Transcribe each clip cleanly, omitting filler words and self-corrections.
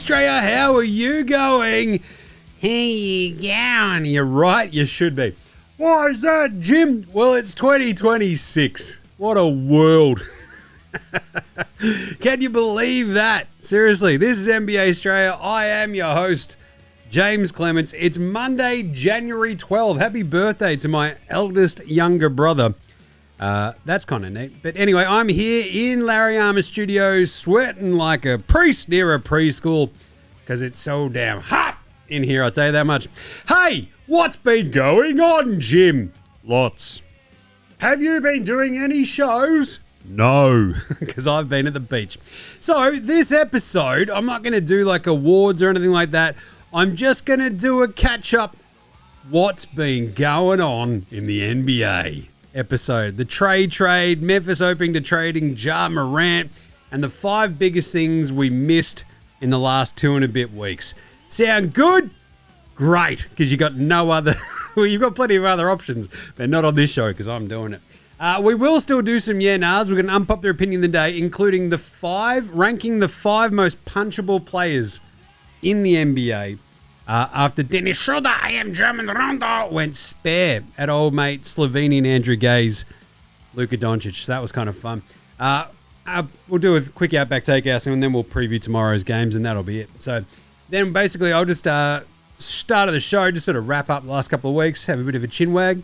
Straya, how are you going? How you going? You're right, you should be. Why is that, Jim? Well, it's 2026. What a world. Can you believe that? Seriously, this is NBA Straya. I am your host, James Clements. It's Monday, January 12. Happy birthday to my eldest younger brother. That's kind of neat. But anyway, I'm here in Larryarma Studios, sweating like a priest near a preschool because it's so damn hot in here, I'll tell you that much. Hey, what's been going on, Jim? Lots. Have you been doing any shows? No, because I've been at the beach. So this episode, I'm not going to do like awards or anything like that. I'm just going to do a catch-up. What's been going on in the NBA episode? The trade, Memphis opening to trading Ja Morant, and the 5 biggest things we missed in the last 2 and a bit weeks. Sound good? Great, because you got no other... well, you've got plenty of other options, but not on this show because I'm doing it. We will still do some yeah-nahs. We're going to unpopular opinion of the day, including ranking the 5 most punchable players in the NBA. After Dennis Schroeder, I am German Rondo, went spare at old mate Slovenian Andrew Gay's Luka Doncic. So that was kind of fun. We'll do a quick Outback Takehouse and then we'll preview tomorrow's games and that'll be it. So then basically I'll just start of the show, just sort of wrap up the last couple of weeks, have a bit of a chin wag,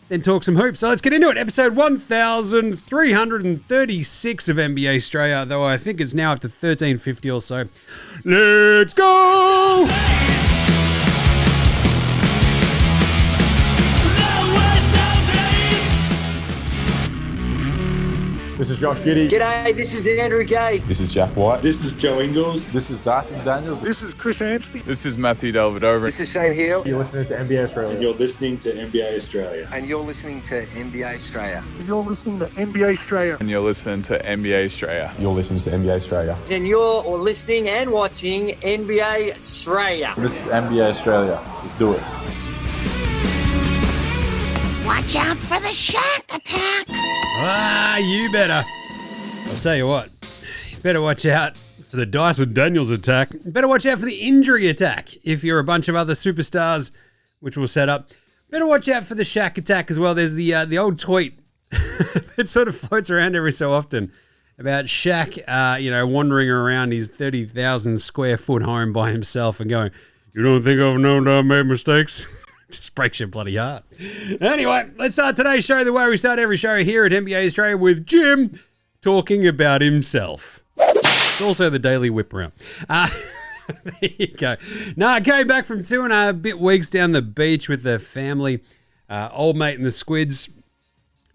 then talk some hoops. So let's get into it. Episode 1336 of NBA Straya, though I think it's now up to 1350 or so. Let's go! This is Josh Giddey. G'day, this is Andrew Gay. This is Jack White. This is Joe Ingles. This is Dyson Daniels. This is Chris Anstey. This is Matthew Delvedova. This is Shane Hill. You're listening to NBA Australia. And you're listening to NBA Australia. And you're listening to NBA Straya. And you're listening to NBA Australia. And you're listening to NBA Australia. You're listening to NBA Australia. And you're listening and watching NBA Straya. This is NBA Australia. Let's do it. Watch out for the shark attack. You better. I'll tell you what, you better watch out for the Dyson Daniels attack. You better watch out for the injury attack if you're a bunch of other superstars, which we'll set up. Better watch out for the Shaq attack as well. There's the old tweet that sort of floats around every so often about Shaq, wandering around his 30,000 square foot home by himself and going, "You don't think I've known I made mistakes?" Just breaks your bloody heart. Anyway, let's start today's show the way we start every show here at NBA Australia with Jim talking about himself. It's also the daily whip around. There you go. Now, I came back from 2 and a bit weeks down the beach with the family, old mate and the squids,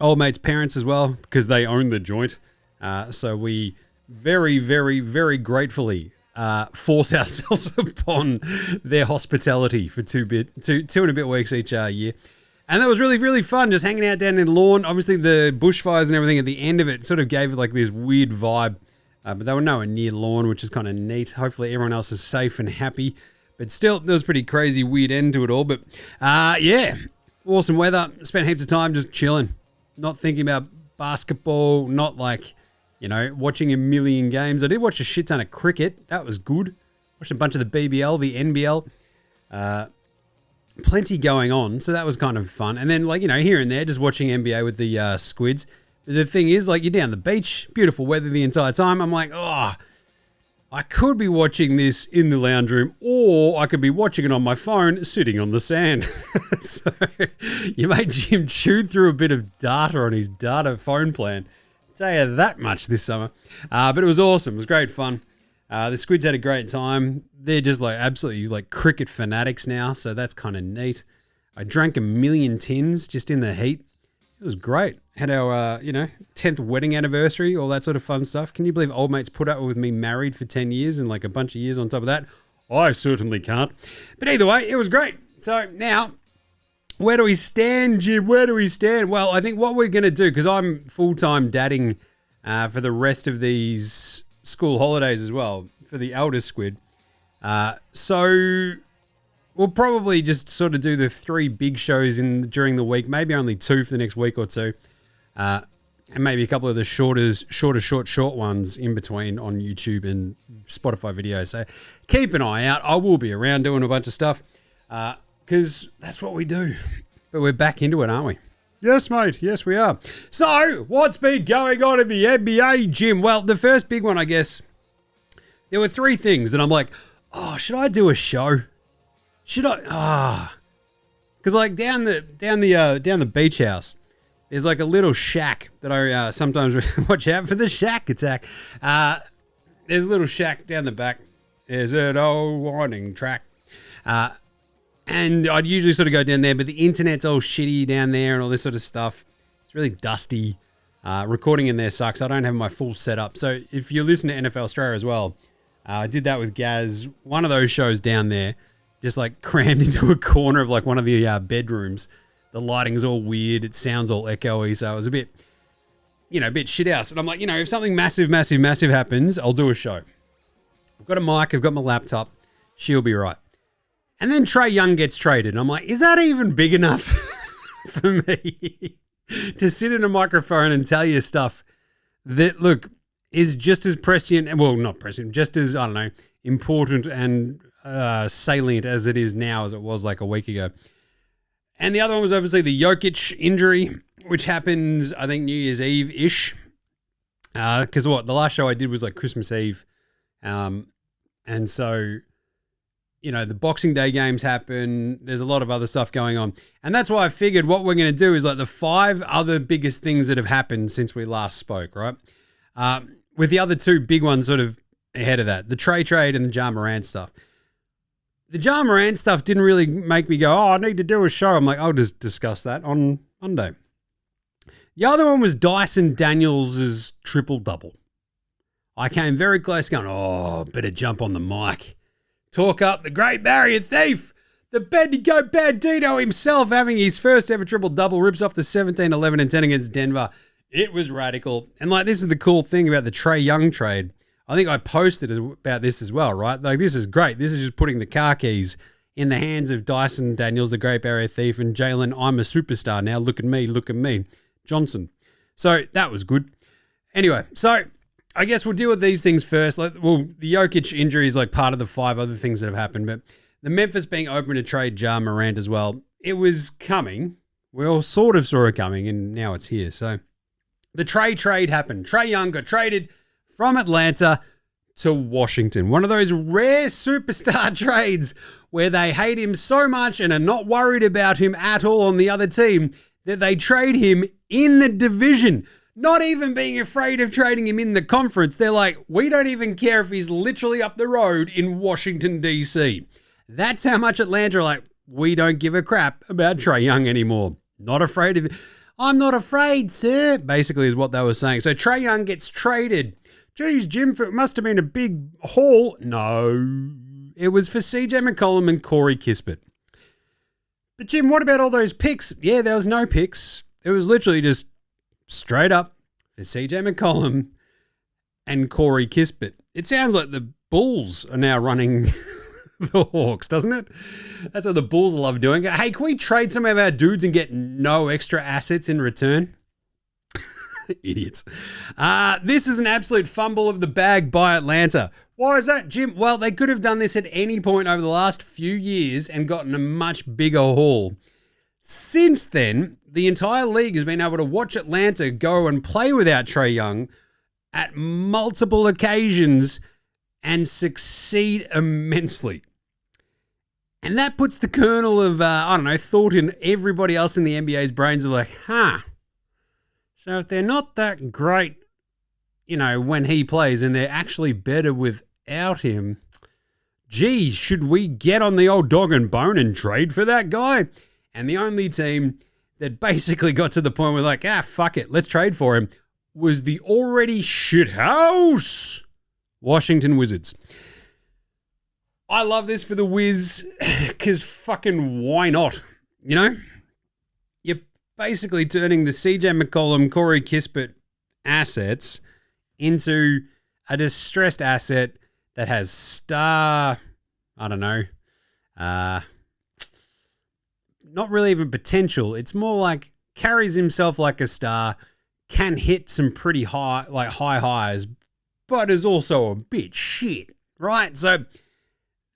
old mate's parents as well, because they own the joint. So we very, very, very gratefully force ourselves upon their hospitality for 2 and a bit weeks each year. And that was really, really fun, just hanging out down in the lawn. Obviously, the bushfires and everything at the end of it sort of gave it like this weird vibe. But they were nowhere near lawn, which is kind of neat. Hopefully, everyone else is safe and happy. But still, there was a pretty crazy, weird end to it all. But yeah, awesome weather. Spent heaps of time just chilling. Not thinking about basketball, not like, watching a million games. I did watch a shit ton of cricket. That was good. Watched a bunch of the BBL, the NBL. Plenty going on, so that was kind of fun. And then, here and there, just watching NBA with the squids. But the thing is, you're down the beach, beautiful weather the entire time. I'm like, I could be watching this in the lounge room, or I could be watching it on my phone, sitting on the sand. So, you made Jim chew through a bit of data on his data phone plan. I'll tell you that much this summer. But it was awesome. It was great fun. The squids had a great time. They're just absolutely cricket fanatics now, so that's kind of neat. I drank 1 million tins just in the heat. It was great. Had our 10th wedding anniversary, all that sort of fun stuff. Can you believe old mates put up with me married for 10 years and a bunch of years on top of that? I certainly can't. But either way, it was great. So now, where do we stand, Jim? Where do we stand? Well, I think what we're going to do, because I'm full-time dadding for the rest of these school holidays as well, for the eldest squid. So we'll probably just sort of do the 3 big shows during the week, maybe only 2 for the next week or 2. and maybe a couple of the short ones in between on YouTube and Spotify videos. So keep an eye out. I will be around doing a bunch of stuff because that's what we do. But we're back into it, aren't we? Yes, mate. Yes, we are. So what's been going on in the NBA, Jim? Well, the first big one, I guess, there were three things, and I'm like, oh, should I do a show? Should I? Because like down the beach house, there's like a little shack that I sometimes watch out for the shack attack. There's a little shack down the back. There's an old winding track. And I'd usually sort of go down there, but the internet's all shitty down there and all this sort of stuff. It's really dusty. Recording in there sucks. I don't have my full setup. So if you listen to NFL Straya as well, I did that with Gaz. One of those shows down there, just like crammed into a corner of like one of the bedrooms. The lighting's all weird. It sounds all echoey. So it was a bit shit house. And I'm like, if something massive happens, I'll do a show. I've got a mic. I've got my laptop. She'll be right. And then TRAE Young gets traded. And I'm like, is that even big enough for me to sit in a microphone and tell you stuff that, look, is just as prescient, well, not prescient, just as, I don't know, important and salient as it is now as it was like a week ago. And the other one was obviously the Jokic injury, which happens, I think, New Year's Eve-ish. Because the last show I did was like Christmas Eve. And so, the Boxing Day games happen. There's a lot of other stuff going on. And that's why I figured what we're going to do is like the 5 other biggest things that have happened since we last spoke, right? With the other 2 big ones sort of ahead of that, the TRAE trade and the Ja Morant stuff. The Ja Morant stuff didn't really make me go, I need to do a show. I'm like, I'll just discuss that on Monday. The other one was Dyson Daniels' triple-double. I came very close going, better jump on the mic. Talk up the Great Barrier Thief, the Bendigo Bandito himself having his first ever triple-double, rips off the 17, 11, and 10 against Denver. It was radical. And like, this is the cool thing about the TRAE Young trade. I think I posted about this as well, right? Like, this is great. This is just putting the car keys in the hands of Dyson Daniels, the Great Barrier Thief, and Jalen, I'm a superstar now. Look at me, Johnson. So that was good. Anyway, so I guess we'll deal with these things first. The Jokic injury is like part of the 5 other things that have happened, but the Memphis being open to trade Ja Morant as well, it was coming. We all sort of saw it coming, and now it's here. So the TRAE trade happened. TRAE Young got traded from Atlanta to Washington. One of those rare superstar trades where they hate him so much and are not worried about him at all on the other team that they trade him in the division. Not even being afraid of trading him in the conference. They're like, we don't even care if he's literally up the road in Washington, D.C. That's how much Atlanta are like, we don't give a crap about TRAE Young anymore. Not afraid of it. I'm not afraid, sir, basically is what they were saying. So TRAE Young gets traded. Geez, Jim, it must have been a big haul. No, it was for CJ McCollum and Corey Kispert. But Jim, what about all those picks? Yeah, there was no picks. It was literally just straight up for CJ McCollum and Corey Kispert. It sounds like the Bulls are now running the Hawks, doesn't it? That's what the Bulls love doing. Hey, can we trade some of our dudes and get no extra assets in return? Idiots. This is an absolute fumble of the bag by Atlanta. Why is that, Jim? Well, they could have done this at any point over the last few years and gotten a much bigger haul. Since then, the entire league has been able to watch Atlanta go and play without TRAE Young at multiple occasions and succeed immensely. And that puts the kernel of, thought in everybody else in the NBA's brains of like, so if they're not that great, when he plays and they're actually better without him, geez, should we get on the old dog and bone and trade for that guy? And the only team that basically got to the point where like, fuck it, let's trade for him, was the already shithouse Washington Wizards. I love this for the Wiz because fucking why not? You're basically turning the CJ McCollum, Corey Kispert assets into a distressed asset that has not really even potential. It's more like carries himself like a star, can hit some pretty high highs, but is also a bit shit, right? So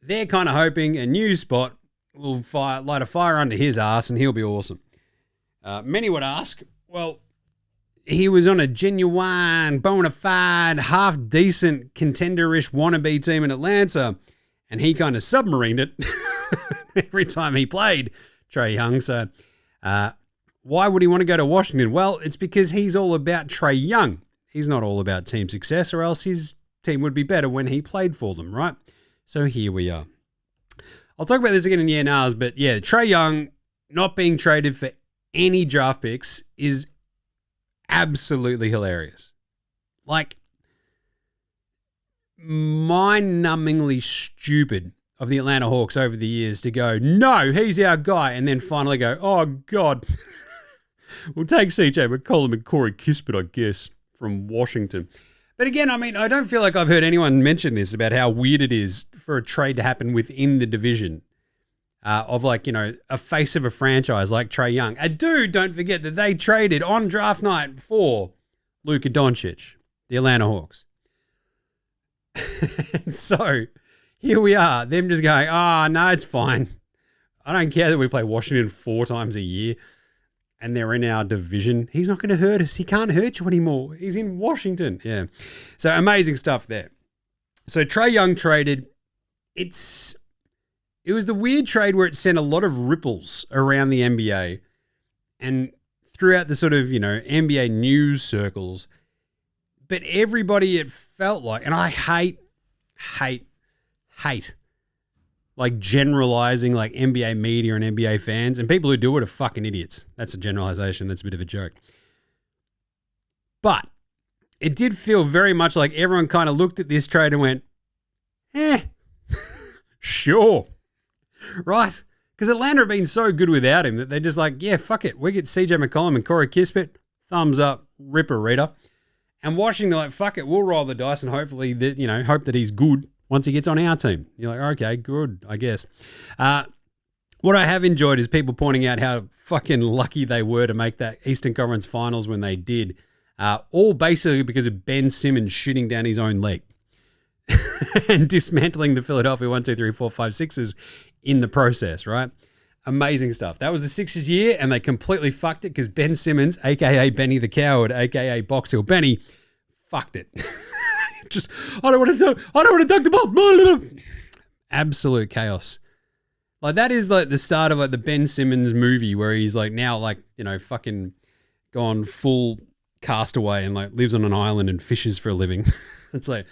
they're kind of hoping a new spot will light a fire under his ass and he'll be awesome. Many would ask, well, he was on a genuine, bona fide, half-decent, contender-ish wannabe team in Atlanta, and he kind of submarined it every time he played Trae Young. So why would he want to go to Washington? Well, it's because he's all about Trae Young. He's not all about team success, or else his team would be better when he played for them, right? So here we are. I'll talk about this again in year nars, but yeah, Trae Young not being traded for any draft picks is absolutely hilarious. Like, mind-numbingly stupid of the Atlanta Hawks over the years to go, no, he's our guy, and then finally go, oh, God, we'll take CJ McCollum and Corey Kispert, I guess, from Washington. But again, I mean, I don't feel like I've heard anyone mention this about how weird it is for a trade to happen within the division of, like, you know, a face of a franchise like Trae Young. A dude, don't forget that they traded on draft night for Luka Doncic, the Atlanta Hawks. So here we are, them just going, no, it's fine. I don't care that we play Washington 4 times a year and they're in our division. He's not going to hurt us. He can't hurt you anymore. He's in Washington. Yeah. So amazing stuff there. So Trae Young traded. It was the weird trade where it sent a lot of ripples around the NBA and throughout the sort of, you know, NBA news circles. But everybody, it felt like, and I hate like generalizing like NBA media and NBA fans, and people who do it are fucking idiots. That's a generalization. That's a bit of a joke. But it did feel very much like everyone kind of looked at this trade and went, sure. Right? Because Atlanta have been so good without him that they're just like, yeah, fuck it. We get CJ McCollum and Corey Kispert. Thumbs up. Ripper reader. And Washington, like, fuck it. We'll roll the dice and hopefully, that, you know, hope that he's good once he gets on our team. You're like, okay, good, I guess. What I have enjoyed is people pointing out how fucking lucky they were to make that Eastern Conference Finals when they did. All basically because of Ben Simmons shooting down his own leg and dismantling the Philadelphia 1, 2, 3, 4, 5, 6s in the process, right? Amazing stuff. That was the Sixers year, and they completely fucked it because Ben Simmons, a.k.a. Benny the Coward, a.k.a. Box Hill Benny, fucked it. Just, I don't want to dunk the ball. Absolute chaos. Like, that is like the start of like the Ben Simmons movie where he's like now like, you know, fucking gone full castaway and like lives on an island and fishes for a living. It's like,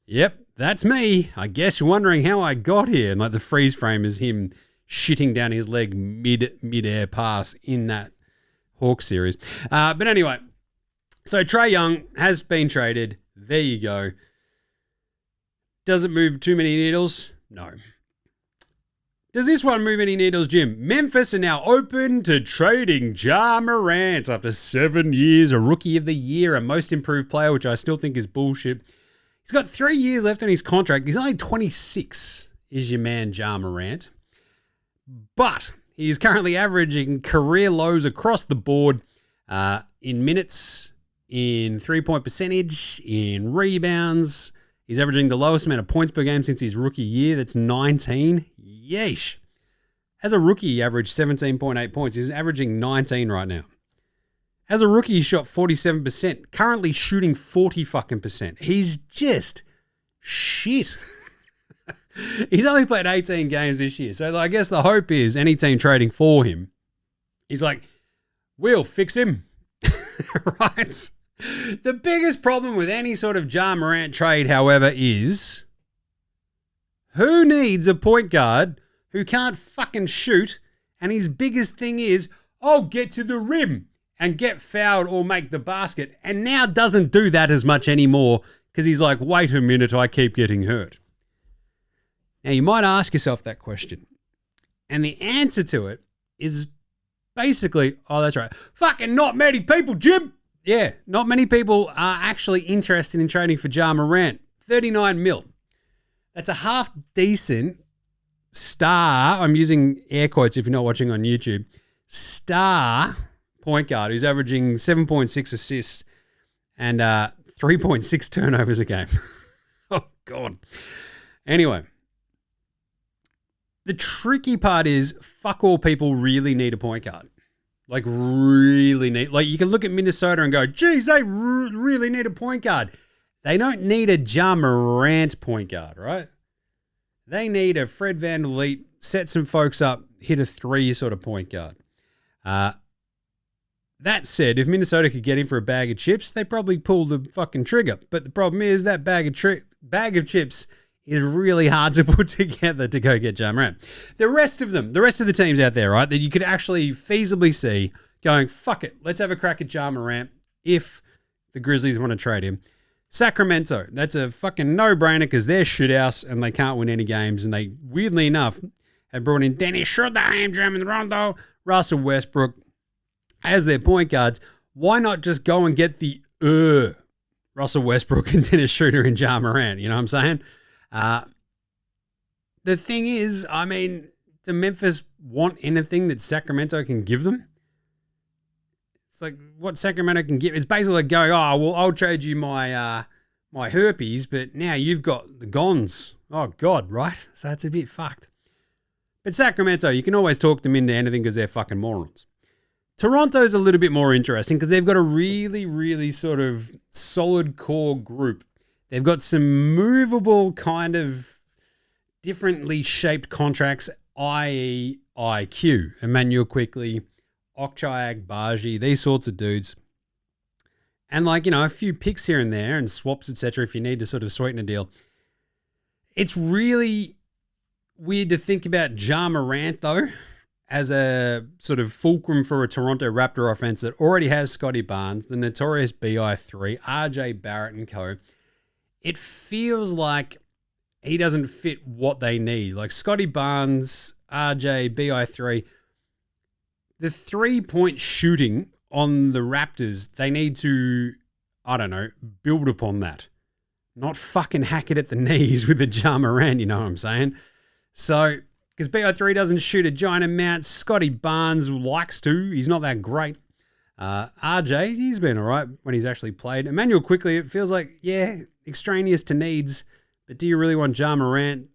yep, that's me. I guess you're wondering how I got here. And like the freeze frame is him shitting down his leg mid-air pass in that Hawks series. But anyway, so Trae Young has been traded. There you go. Does it move too many needles? No. Does this one move any needles, Jim? Memphis are now open to trading Ja Morant after 7 years, a Rookie of the Year, a Most Improved Player, which I still think is bullshit. He's got 3 years left on his contract. He's only 26, is your man Ja Morant. But he is currently averaging career lows across the board in minutes, in three-point percentage, in rebounds. He's averaging the lowest amount of points per game since his rookie year. That's 19. Yeesh. As a rookie, he averaged 17.8 points. He's averaging 19 right now. As a rookie, he shot 47%. Currently shooting 40 fucking percent. He's just shit. He's only played 18 games this year. So I guess the hope is any team trading for him, he's like, we'll fix him. Right? The biggest problem with any sort of Ja Morant trade, however, is who needs a point guard who can't fucking shoot, and his biggest thing is, oh, get to the rim and get fouled or make the basket, and now doesn't do that as much anymore because he's like, wait a minute, I keep getting hurt. Now, you might ask yourself that question, and the answer to it is basically, oh, that's right, fucking not many people, Jim. Yeah, not many people are actually interested in trading for Ja Morant. 39 mil. That's a half-decent star, I'm using air quotes if you're not watching on YouTube, star point guard who's averaging 7.6 assists and 3.6 turnovers a game. Oh, God. Anyway, the tricky part is fuck all people really need a point guard. Like, really need. Like, you can look at Minnesota and go, geez, they really need a point guard. They don't need a Ja Morant point guard, right? They need a Fred VanVleet, set some folks up, hit a three sort of point guard. That said, if Minnesota could get him for a bag of chips, they probably pull the fucking trigger. But the problem is that bag of chips is really hard to put together to go get Ja Morant. The rest of the teams out there, right, that you could actually feasibly see going, fuck it, let's have a crack at Ja Morant if the Grizzlies want to trade him. Sacramento, that's a fucking no-brainer because they're shithouse and they can't win any games. And they, weirdly enough, have brought in Dennis Schroeder, Drummond Rondo, Russell Westbrook as their point guards. Why not just go and get the Russell Westbrook and Dennis Schroeder and Ja Morant? You know what I'm saying? The thing is, I mean, do Memphis want anything that Sacramento can give them? It's like what Sacramento can give. It's basically like going, oh, well, I'll trade you my my herpes, but now you've got the Gons. Oh, God, right? So it's a bit fucked. But Sacramento, you can always talk them into anything because they're fucking morons. Toronto's a little bit more interesting because they've got a really, really sort of solid core group. They've got some movable kind of differently shaped contracts, i.e. IQ, Emmanuel Quickley, Okchai Agbaji, these sorts of dudes. And like, you know, a few picks here and there and swaps, etc. if you need to sort of sweeten a deal. It's really weird to think about Ja Morant, though, as a sort of fulcrum for a Toronto Raptor offense that already has Scotty Barnes, the notorious BI3, RJ Barrett and co. It feels like he doesn't fit what they need. Like Scotty Barnes, RJ, BI3, the 3-point shooting on the Raptors, they need to, I don't know, build upon that. Not fucking hack it at the knees with a Ja Morant, you know what I'm saying? So, because BI3 doesn't shoot a giant amount, Scotty Barnes likes to. He's not that great. RJ, he's been all right when he's actually played. Emmanuel Quickley, it feels like, yeah, extraneous to needs, but do you really want Ja Morant?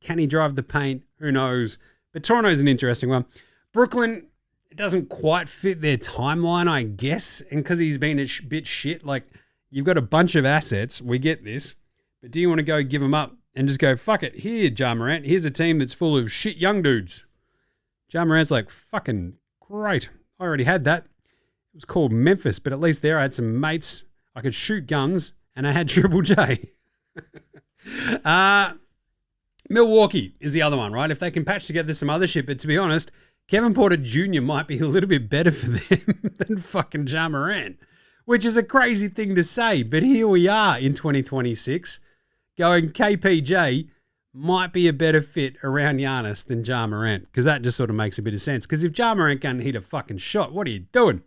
Can he drive the paint? Who knows? But Toronto's an interesting one. Brooklyn, it doesn't quite fit their timeline, I guess, and because he's been a bit shit, like, you've got a bunch of assets, we get this, but do you want to go give them up and just go, fuck it, here, Ja Morant, here's a team that's full of shit young dudes. Ja Morant's like, fucking great, I already had that. It was called Memphis, but at least there I had some mates, I could shoot guns, and I had Triple J. Milwaukee is the other one, right? If they can patch together some other shit, but to be honest, Kevin Porter Jr. might be a little bit better for them than fucking Ja Morant, which is a crazy thing to say, but here we are in 2026 going KPJ might be a better fit around Giannis than Ja Morant, because that just sort of makes a bit of sense. Because if Ja Morant can't hit a fucking shot, what are you doing?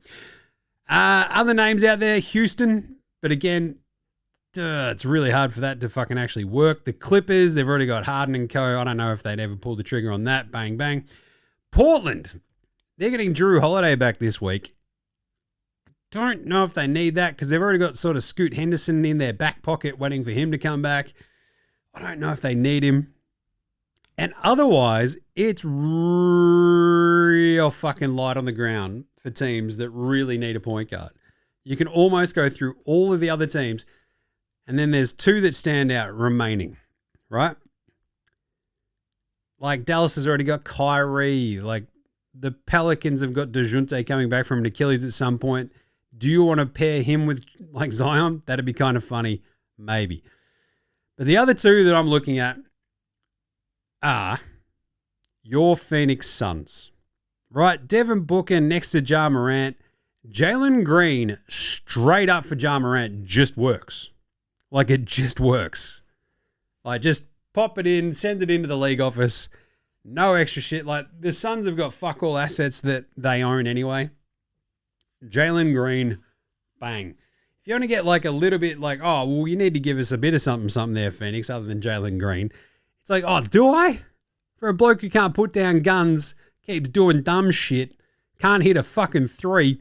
Other names out there, Houston, but again, it's really hard for that to fucking actually work. The Clippers, they've already got Harden and co. I don't know if they'd ever pull the trigger on that. Bang, bang. Portland, they're getting Drew Holiday back this week. Don't know if they need that because they've already got sort of Scoot Henderson in their back pocket waiting for him to come back. I don't know if they need him. And otherwise, it's real fucking light on the ground for teams that really need a point guard. You can almost go through all of the other teams, and then there's two that stand out remaining, right? Like Dallas has already got Kyrie. Like the Pelicans have got DeJounte coming back from an Achilles at some point. Do you want to pair him with like Zion? That'd be kind of funny. Maybe. But the other two that I'm looking at are your Phoenix Suns, right? Devin Booker next to Ja Morant. Jalen Green straight up for Ja Morant just works. Like it just works. Like just pop it in, send it into the league office. No extra shit. Like the Suns have got fuck all assets that they own anyway. Jalen Green, bang. If you want to get like a little bit like, oh, well, you need to give us a bit of something there, Phoenix, other than Jalen Green. It's like, oh, do I? For a bloke who can't put down guns, keeps doing dumb shit, can't hit a fucking three.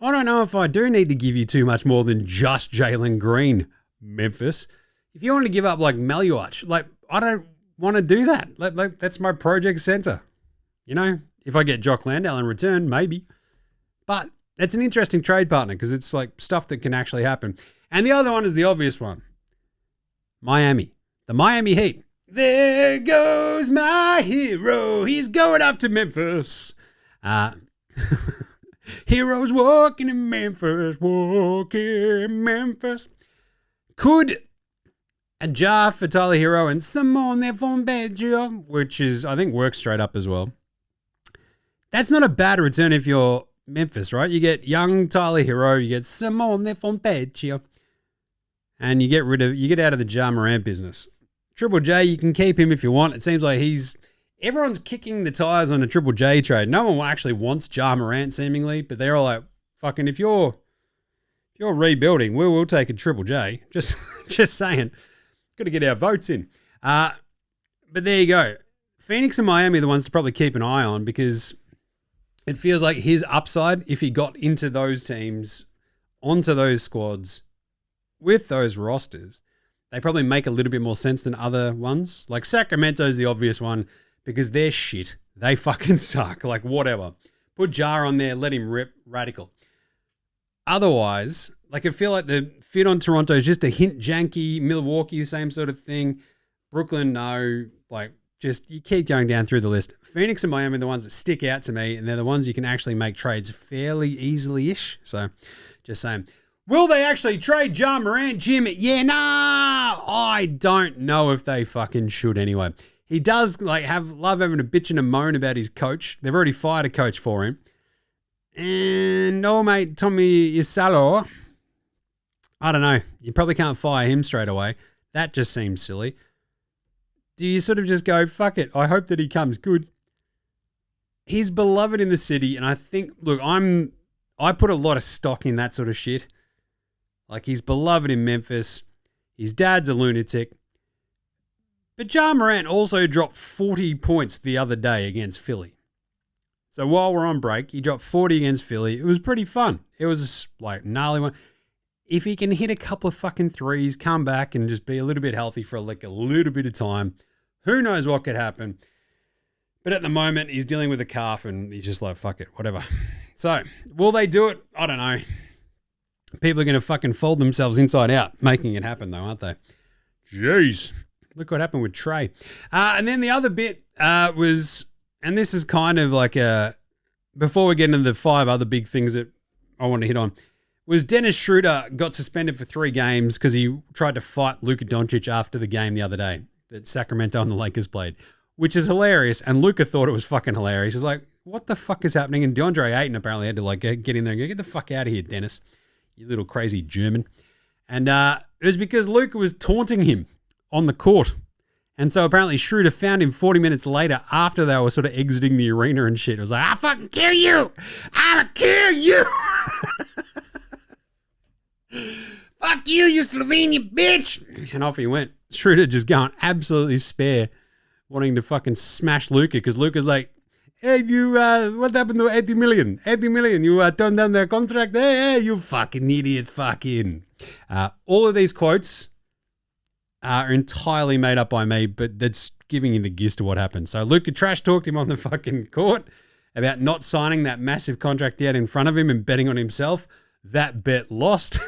I don't know if I do need to give you too much more than just Jalen Green, Memphis. If you want to give up like Maluach, like I don't want to do that. Like that's my project center. You know, if I get Jock Landale in return, maybe. But it's an interesting trade partner because it's like stuff that can actually happen. And the other one is the obvious one. Miami. The Miami Heat. There goes my hero. He's going off to Memphis. Heroes walking in Memphis, Could a jar for Tyler Hero and Simone Fonteggio, which is, I think, works straight up as well. That's not a bad return if you're Memphis, right? You get young Tyler Hero, you get Simone Fonteggio, and you get out of the Ja Morant business. Triple J, you can keep him if you want. It seems like everyone's kicking the tires on a Triple J trade. No one actually wants Ja Morant, seemingly, but they're all like, fucking, if you're rebuilding, we'll take a Triple J. Just saying. Got to get our votes in. But there you go. Phoenix and Miami are the ones to probably keep an eye on because it feels like his upside, if he got into those teams, onto those squads, with those rosters, they probably make a little bit more sense than other ones. Like Sacramento's the obvious one because they're shit. They fucking suck. Like whatever. Put Jar on there, let him rip, radical. Otherwise, like I feel like the fit on Toronto is just a hint janky. Milwaukee, same sort of thing. Brooklyn, no. Like just you keep going down through the list. Phoenix and Miami are the ones that stick out to me, and they're the ones you can actually make trades fairly easily-ish. So just saying. Will they actually trade Ja Morant, Jim? Yeah, nah. I don't know if they fucking should anyway. He does like love having a bitch and a moan about his coach. They've already fired a coach for him. And old mate Tommy Isalo, I don't know. You probably can't fire him straight away. That just seems silly. Do you sort of just go, fuck it, I hope that he comes good? He's beloved in the city, and I think, look, I put a lot of stock in that sort of shit. Like, he's beloved in Memphis. His dad's a lunatic. But Ja Morant also dropped 40 points the other day against Philly. So while we're on break, he dropped 40 against Philly. It was pretty fun. It was like gnarly one. If he can hit a couple of fucking threes, come back and just be a little bit healthy for like a little bit of time, who knows what could happen. But at the moment, he's dealing with a calf and he's just like, fuck it, whatever. So will they do it? I don't know. People are going to fucking fold themselves inside out, making it happen though, aren't they? Jeez. Look what happened with TRAE. And then the other bit was, and this is kind of like before we get into the 5 other big things that I want to hit on, was Dennis Schroeder got suspended for 3 games because he tried to fight Luka Doncic after the game the other day that Sacramento and the Lakers played, which is hilarious. And Luka thought it was fucking hilarious. He's like, what the fuck is happening? And DeAndre Ayton apparently had to like get in there and go, get the fuck out of here, Dennis. You little crazy German. And it was because Luka was taunting him on the court. And so apparently Schroeder found him 40 minutes later after they were sort of exiting the arena and shit. It was like, I'll fucking kill you. I'll kill you. Fuck you, you Slovenia bitch. And off he went. Schroeder just going absolutely spare, wanting to fucking smash Luka because Luka's like, hey, you, what happened to 80 million? 80 million, you turned down their contract? Hey, you fucking idiot, fucking. All of these quotes are entirely made up by me, but that's giving you the gist of what happened. So Luka trash talked him on the fucking court about not signing that massive contract he had in front of him and betting on himself. That bet lost.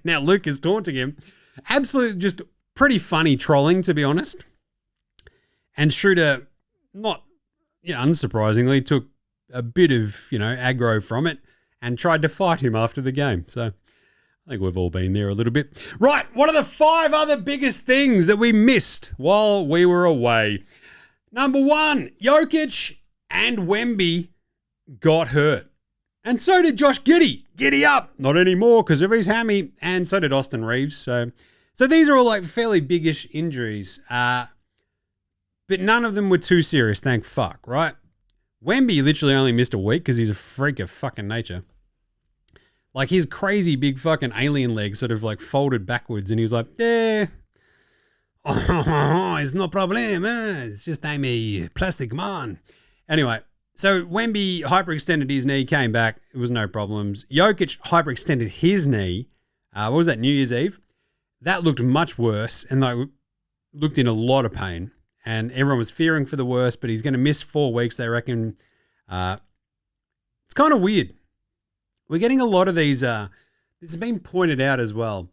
Now Luka's taunting him. Absolute, just pretty funny trolling, to be honest. And Schroeder, not, unsurprisingly, took a bit of, aggro from it and tried to fight him after the game. So I think we've all been there a little bit. Right, what are the 5 other biggest things that we missed while we were away? Number 1, Jokic and Wemby got hurt. And so did Josh Giddey. Giddy up. Not anymore because of his hammy. And so did Austin Reeves. So these are all like fairly biggish injuries. But none of them were too serious, thank fuck, right? Wemby literally only missed a week because he's a freak of fucking nature. Like his crazy big fucking alien leg sort of like folded backwards and he was like, yeah, it's no problem. It's just I'm a plastic man. Anyway, So Wemby hyperextended his knee, came back. It was no problems. Jokic hyperextended his knee. What was that, New Year's Eve? That looked much worse and like looked in a lot of pain. And everyone was fearing for the worst, but he's going to miss 4 weeks, they reckon. It's kind of weird. We're getting a lot of these. This has been pointed out as well.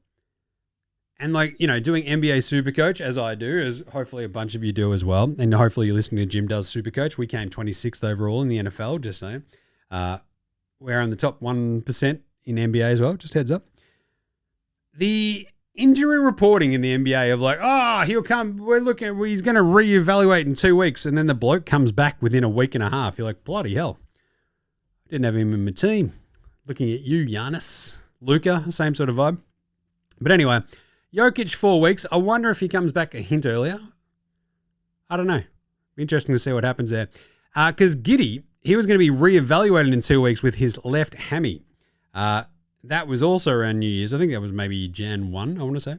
And like, you know, doing NBA Supercoach, as I do, as hopefully a bunch of you do as well. And hopefully you're listening to Jim Does Supercoach. We came 26th overall in the NFL, just saying. We're in the top 1% in NBA as well, just heads up. The injury reporting in the NBA of like, he'll come, he's going to reevaluate in 2 weeks. And then the bloke comes back within a week and a half. You're like, bloody hell. I didn't have him in my team. Looking at you, Giannis. Luka, same sort of vibe. But anyway, Jokic 4 weeks. I wonder if he comes back a hint earlier. I don't know. Be interesting to see what happens there. Because Giddy, he was going to be reevaluated in 2 weeks with his left hammy. That was also around New Year's. I think that was maybe Jan 1, I want to say.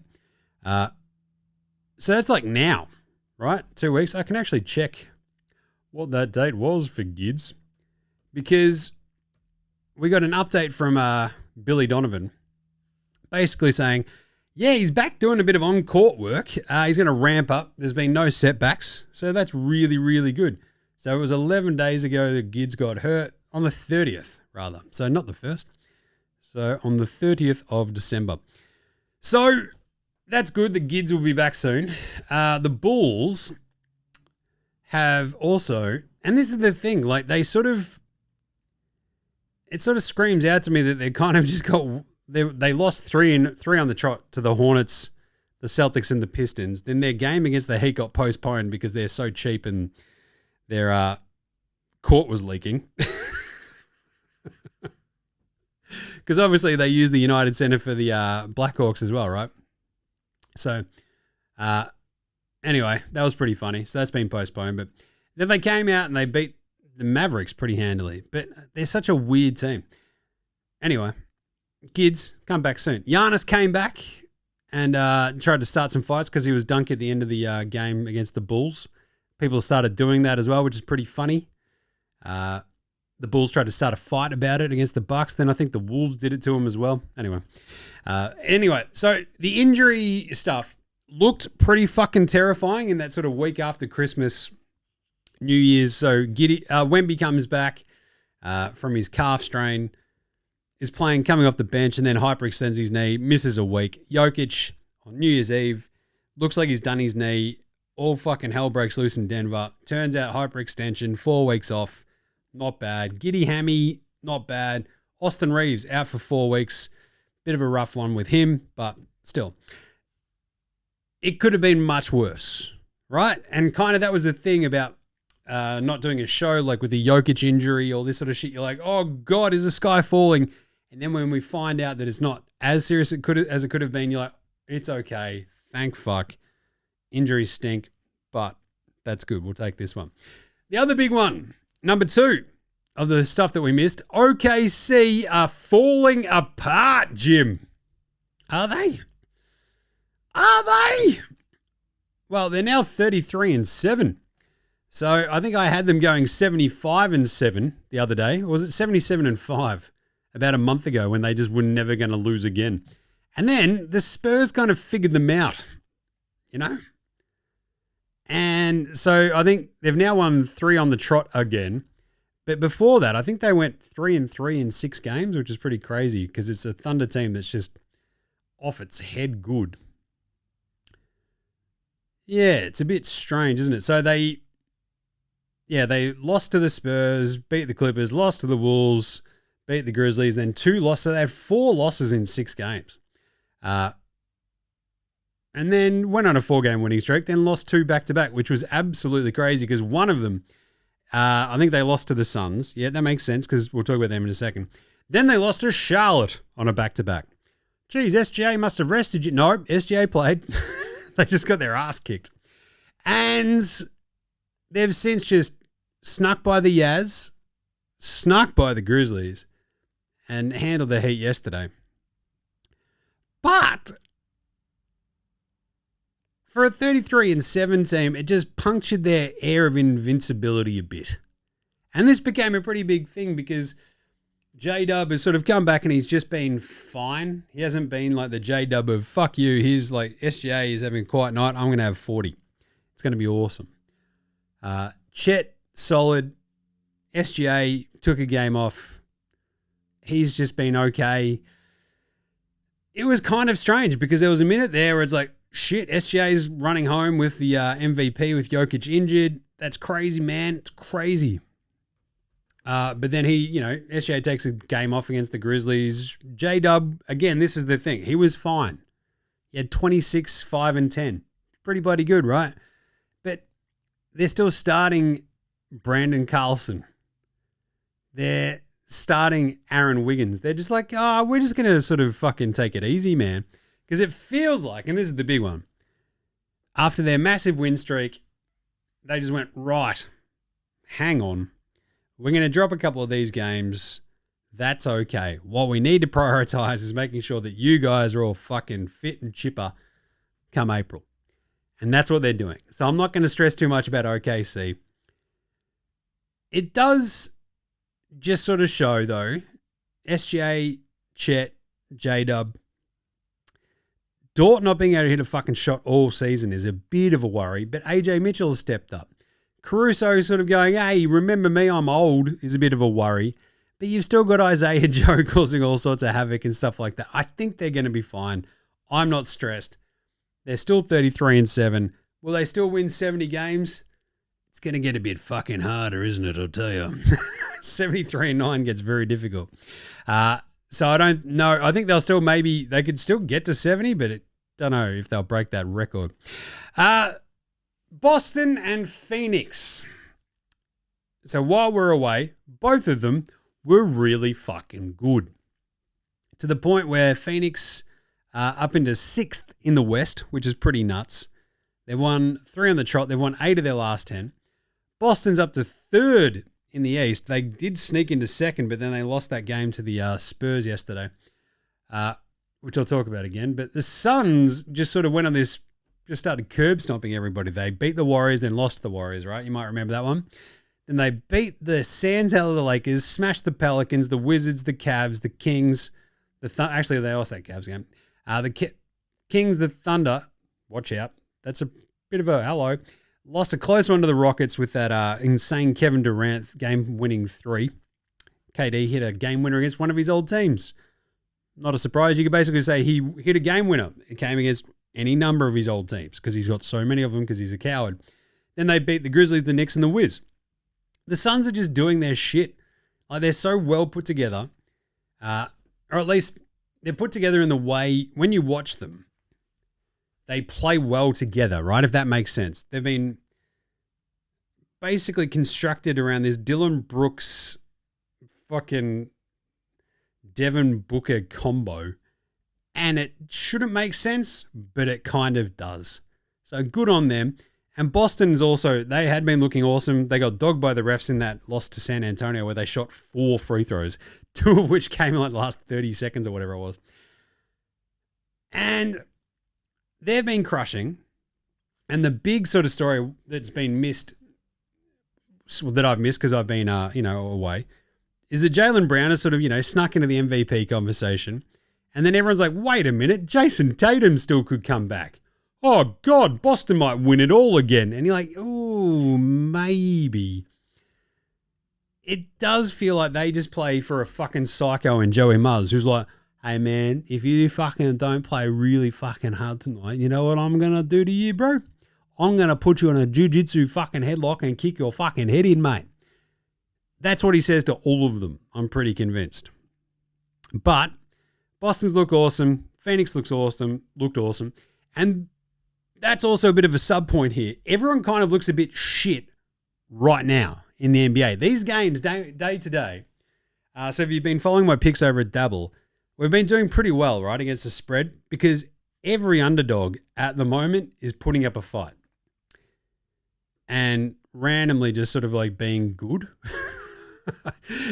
So that's like now, right? 2 weeks. I can actually check what that date was for Gids. Because we got an update from Billy Donovan basically saying, yeah, he's back doing a bit of on-court work. He's going to ramp up. There's been no setbacks. So that's really, really good. So it was 11 days ago that Gids got hurt, on the 30th, rather. So not the 1st. So on the 30th of December. So that's good. The Gids will be back soon. The Bulls have also, and this is the thing, like it sort of screams out to me that they kind of just got, they lost three on the trot to the Hornets, the Celtics, and the Pistons. Then their game against the Heat got postponed because they're so cheap and their court was leaking. Because obviously they use the United Center for the Blackhawks as well, right? So anyway, that was pretty funny. So that's been postponed. But then they came out and they beat the Mavericks pretty handily. But they're such a weird team. Anyway, kids, come back soon. Giannis came back and tried to start some fights because he was dunked at the end of the game against the Bulls. People started doing that as well, which is pretty funny. The Bulls tried to start a fight about it against the Bucks. Then I think the Wolves did it to him as well. Anyway, so the injury stuff looked pretty fucking terrifying in that sort of week after Christmas, New Year's. So Wemby comes back from his calf strain, is playing, coming off the bench, and then hyperextends his knee, misses a week. Jokic on New Year's Eve looks like he's done his knee. All fucking hell breaks loose in Denver. Turns out hyperextension, 4 weeks off. Not bad. Giddy hammy, not bad. Austin Reeves out for 4 weeks. Bit of a rough one with him, but still. It could have been much worse, right? And kind of that was the thing about not doing a show, like with the Jokic injury, all this sort of shit. You're like, oh God, is the sky falling? And then when we find out that it's not as serious as it could have been, you're like, it's okay. Thank fuck. Injuries stink, but that's good. We'll take this one. The other big one, number 2 of the stuff that we missed, OKC are falling apart, Jim. Are they? Are they? Well, they're now 33-7. So I think I had them going 75-7 the other day. Or was it 77-5 about a month ago when they just were never going to lose again? And then the Spurs kind of figured them out, you know? And so I think they've now won 3 on the trot again. But before that, I think they went 3-3 in 6 games, which is pretty crazy because it's a Thunder team that's just off its head good. Yeah, it's a bit strange, isn't it? So they lost to the Spurs, beat the Clippers, lost to the Wolves, beat the Grizzlies, then 2 losses. So they had 4 losses in 6 games. And then went on a 4-game winning streak, then lost 2 back-to-back, which was absolutely crazy because one of them, I think they lost to the Suns. Yeah, that makes sense because we'll talk about them in a second. Then they lost to Charlotte on a back-to-back. Geez, SGA must have rested you. No, SGA played. They just got their ass kicked. And they've since just snuck by the Jazz, snuck by the Grizzlies, and handled the Heat yesterday. But for a 33-7 team, it just punctured their air of invincibility a bit. And this became a pretty big thing because J-Dub has sort of come back and he's just been fine. He hasn't been like the J-Dub of, fuck you, here's like, SGA is having a quiet night, I'm going to have 40. It's going to be awesome. Chet, solid. SGA took a game off. He's just been okay. It was kind of strange because there was a minute there where it's like, shit, SGA's running home with the MVP with Jokic injured. That's crazy, man. It's crazy. But then SGA takes a game off against the Grizzlies. J-Dub, again, this is the thing. He was fine. He had 26, 5, and 10. Pretty bloody good, right? But they're still starting Brandon Carlson. They're starting Aaron Wiggins. They're just like, we're just going to sort of fucking take it easy, man. Because it feels like, and this is the big one, after their massive win streak, they just went, right, hang on. We're going to drop a couple of these games. That's okay. What we need to prioritize is making sure that you guys are all fucking fit and chipper come April. And that's what they're doing. So I'm not going to stress too much about OKC. It does just sort of show, though, SGA, Chet, J-Dub, Dort not being able to hit a fucking shot all season is a bit of a worry, but AJ Mitchell has stepped up. Caruso sort of going, hey, remember me, I'm old, is a bit of a worry. But you've still got Isaiah Joe causing all sorts of havoc and stuff like that. I think they're going to be fine. I'm not stressed. They're still 33-7. Will they still win 70 games? It's going to get a bit fucking harder, isn't it? I'll tell you. 73-9 gets very difficult. So I don't know. I think they'll still they could still get to 70, but I don't know if they'll break that record. Boston and Phoenix. So while we're away, both of them were really fucking good. To the point where Phoenix up into 6th in the West, which is pretty nuts. They've won 3 on the trot. They've won 8 of their last 10. Boston's up to 3rd in the East. They did sneak into 2nd, but then they lost that game to the Spurs yesterday, which I'll talk about again. But the Suns just sort of went on this, just started curb stomping everybody. They beat the Warriors, then lost to the Warriors, right? You might remember that one. Then they beat the Sands out of the Lakers, smashed the Pelicans, the Wizards, the Cavs, the Kings. Actually, they also had Cavs game. The Kings, the Thunder. Watch out. That's a bit of a hello. Lost a close one to the Rockets with that insane Kevin Durant game-winning 3. KD hit a game winner against one of his old teams. Not a surprise. You could basically say he hit a game winner. It came against any number of his old teams because he's got so many of them because he's a coward. Then they beat the Grizzlies, the Knicks, and the Wiz. The Suns are just doing their shit. Like, they're so well put together. Or at least they're put together in the way, when you watch them, they play well together, right? If that makes sense. They've been basically constructed around this Dylan Brooks fucking Devin Booker combo. And it shouldn't make sense, but it kind of does. So good on them. And Boston's also, they had been looking awesome. They got dogged by the refs in that loss to San Antonio where they shot 4 free throws, 2 of which came in like the last 30 seconds or whatever it was. And they've been crushing. And the big sort of story that's been missed, that I've missed because I've been, away, is that Jaylen Brown has sort of, snuck into the MVP conversation. And then everyone's like, wait a minute, Jason Tatum still could come back. Oh, God, Boston might win it all again. And you're like, oh, maybe. It does feel like they just play for a fucking psycho in Joey Muzz, who's like, hey, man, if you fucking don't play really fucking hard tonight, you know what I'm going to do to you, bro? I'm going to put you in a jiu-jitsu fucking headlock and kick your fucking head in, mate. That's what he says to all of them. I'm pretty convinced. But Boston's look awesome. Phoenix looked awesome. And that's also a bit of a sub point here. Everyone kind of looks a bit shit right now in the NBA. These games, day to day. So if you've been following my picks over at Dabble, we've been doing pretty well, right, against the spread because every underdog at the moment is putting up a fight and randomly just sort of like being good.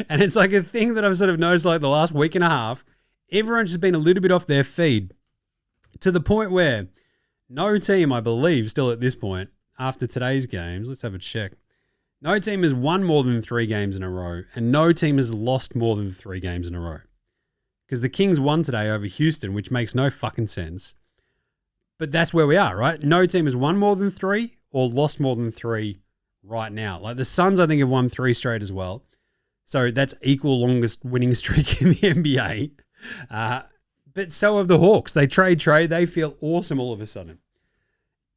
And it's like a thing that I've sort of noticed like the last week and a half. Everyone's just been a little bit off their feed to the point where no team, I believe, still at this point, after today's games, let's have a check. No team has won more than 3 games in a row, and no team has lost more than 3 games in a row. Because the Kings won today over Houston, which makes no fucking sense. But that's where we are, right? No team has won more than 3 or lost more than 3 right now. Like the Suns, I think, have won 3 straight as well. So that's equal longest winning streak in the NBA. But so have the Hawks. They trade. They feel awesome all of a sudden.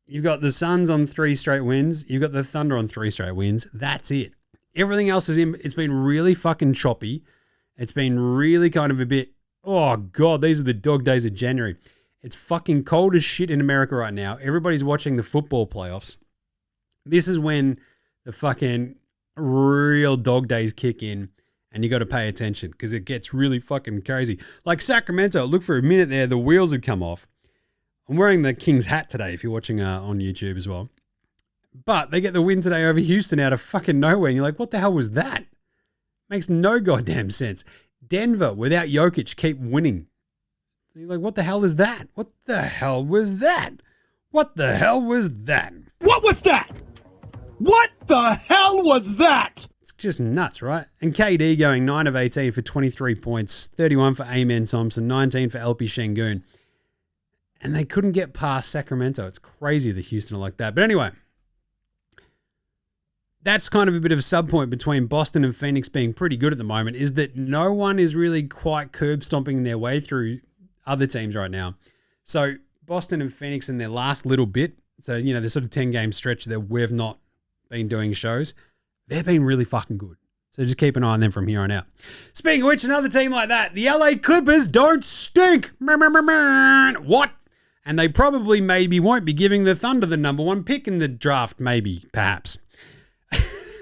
You've got the Suns on 3 straight wins. You've got the Thunder on 3 straight wins. That's it. Everything else it's been really fucking choppy. It's been really kind of a bit, oh God, these are the dog days of January. It's fucking cold as shit in America right now. Everybody's watching the football playoffs. This is when the fucking real dog days kick in and you got to pay attention because it gets really fucking crazy. Like Sacramento, look for a minute there, the wheels had come off. I'm wearing the Kings hat today if you're watching on YouTube as well. But they get the win today over Houston out of fucking nowhere. And you're like, what the hell was that? Makes no goddamn sense. Denver, without Jokic, keep winning. You're like, what the hell is that? What the hell was that? What the hell was that? What was that? What the hell was that? It's just nuts, right? And KD going 9 of 18 for 23 points, 31 for Amen Thompson, 19 for LP Şengün. And they couldn't get past Sacramento. It's crazy that Houston are like that. But anyway, that's kind of a bit of a sub-point between Boston and Phoenix being pretty good at the moment, is that no one is really quite curb stomping their way through other teams right now. So Boston and Phoenix in their last little bit, so, you know, the sort of 10-game stretch that we've not been doing shows, they've been really fucking good. So just keep an eye on them from here on out. Speaking of which, another team like that, the LA Clippers don't stink. What? And they probably maybe won't be giving the Thunder the number 1 pick in the draft, maybe, perhaps.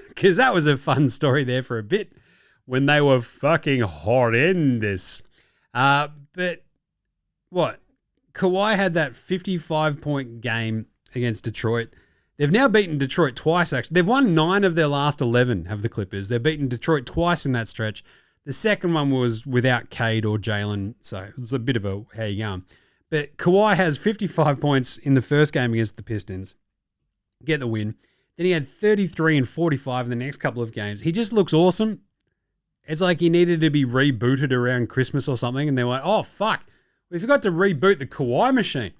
Because that was a fun story there for a bit when they were fucking horrendous. But what? Kawhi had that 55-point game against Detroit. They've now beaten Detroit twice, actually. They've won 9 of their last 11, have the Clippers. They've beaten Detroit twice in that stretch. The second one was without Cade or Jalen, so it was a bit of a how you going. But Kawhi has 55 points in the first game against the Pistons. Get the win. Then he had 33 and 45 in the next couple of games. He just looks awesome. It's like he needed to be rebooted around Christmas or something, and they're like, oh, fuck. We forgot to reboot the Kawhi machine.